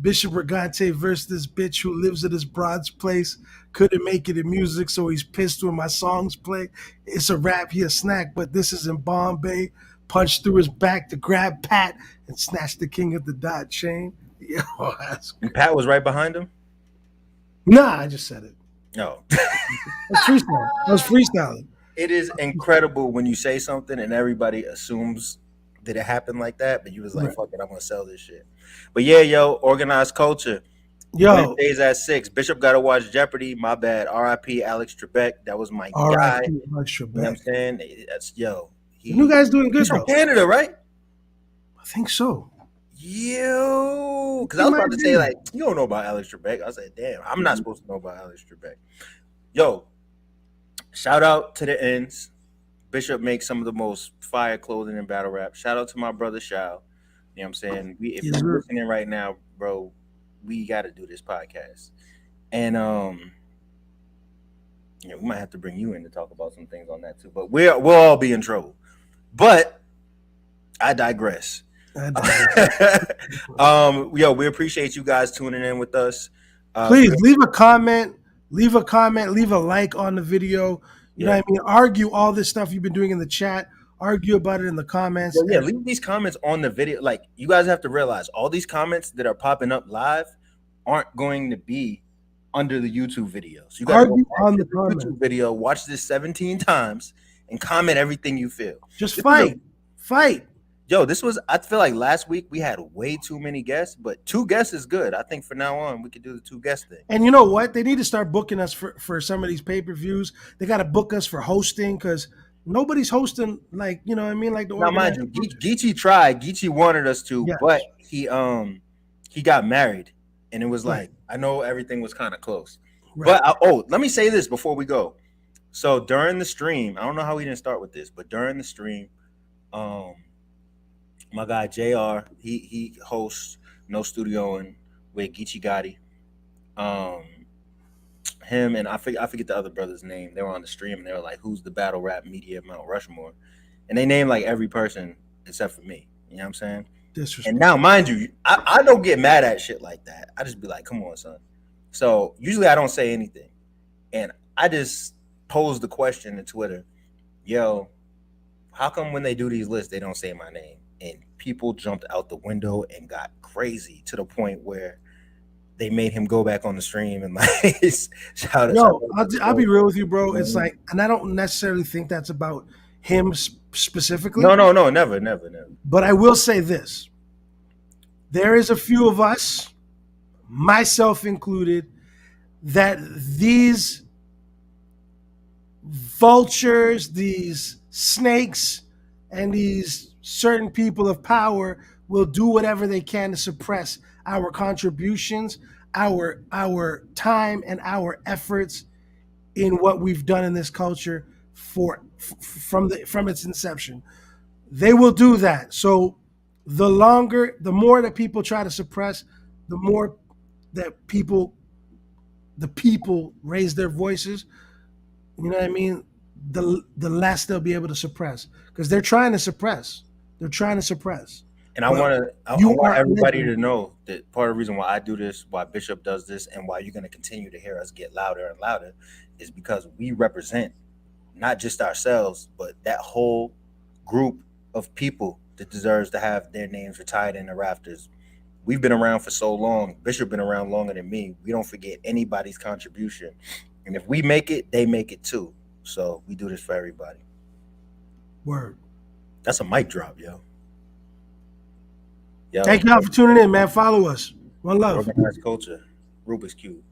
Bishop Brigante versus this bitch who lives at his broad's place. Couldn't make it in music, so he's pissed when my songs play. It's a rap, he a snack, but this is in Bombay. Punched through his back to grab Pat and snatch the king of the dot chain. Yo, and Pat was right behind him? Nah, I just said it. No. I was freestyling. It is incredible when you say something and everybody assumes that it happened like that, but you was like, right. Fuck it, I'm gonna sell this shit. But yeah, yo, organized culture. Yo, Wednesdays at 6. Bishop got to watch Jeopardy. My bad. R.I.P. Alex Trebek. That was my guy. R.I.P. Alex Trebek. You know what I'm saying? That's the new guy's doing good. He's from Canada, right? I think so. Yo, because I was about to say, like, you don't know about Alex Trebek. I said, damn, I'm not supposed to know about Alex Trebek. Yo, shout out to the ends. Bishop makes some of the most fire clothing in battle rap. Shout out to my brother Shao. You know what I'm saying? If you're listening right now, bro, we got to do this podcast. And we might have to bring you in to talk about some things on that too. But we'll all be in trouble. But I digress. Yo, we appreciate you guys tuning in with us. Please leave a comment, leave a like on the video. You know what I mean? Argue all this stuff you've been doing in the chat. Argue about it in the comments. Yeah, leave these comments on the video. Like, you guys have to realize all these comments that are popping up live aren't going to be under the YouTube videos. You got to argue on the YouTube video, watch this 17 times, and comment everything you feel. Just fight. Yo, I feel like last week we had way too many guests, but 2 guests is good. I think from now on we could do the 2 guest thing. And you know what? They need to start booking us for some of these pay-per-views. They got to book us for hosting because nobody's hosting, like, you know what I mean? Like the now, mind you, GEECHI tried. GEECHI wanted us to, but he got married, and it was like, I know everything was kind of close. Right. But let me say this before we go. So during the stream, I don't know how we didn't start with this, but during the stream, um, my guy JR, he hosts No Studio and with GEECHI Gotti. Um, him and I forget the other brother's name. They were on the stream and they were like, "Who's the battle rap media Mount Rushmore?" And they named like every person except for me. You know what I'm saying? Disrespect. And now, mind you, I don't get mad at shit like that. I just be like, "Come on, son." So usually I don't say anything, and I just posed the question to Twitter, "Yo, how come when they do these lists they don't say my name?" And people jumped out the window and got crazy to the point where they made him go back on the stream and like shout Yo, out. I'll be real with you, bro. It's like, and I don't necessarily think that's about him specifically. No, never. But I will say this. There is a few of us, myself included, that these vultures, these snakes, and these certain people of power will do whatever they can to suppress our contributions, our time, and our efforts in what we've done in this culture from its inception. They will do that. So the more that people try to suppress, the more that the people raise their voices. You know what I mean? The less they'll be able to suppress, because they're trying to suppress. And I want everybody to know that part of the reason why I do this, why Bishop does this, and why you're going to continue to hear us get louder and louder is because we represent not just ourselves, but that whole group of people that deserves to have their names retired in the rafters. We've been around for so long. Bishop been around longer than me. We don't forget anybody's contribution. And if we make it, they make it too. So we do this for everybody. Word. That's a mic drop, yo. Thank y'all for tuning in, man. Follow us. One love. Organized culture. Rubik's Cube.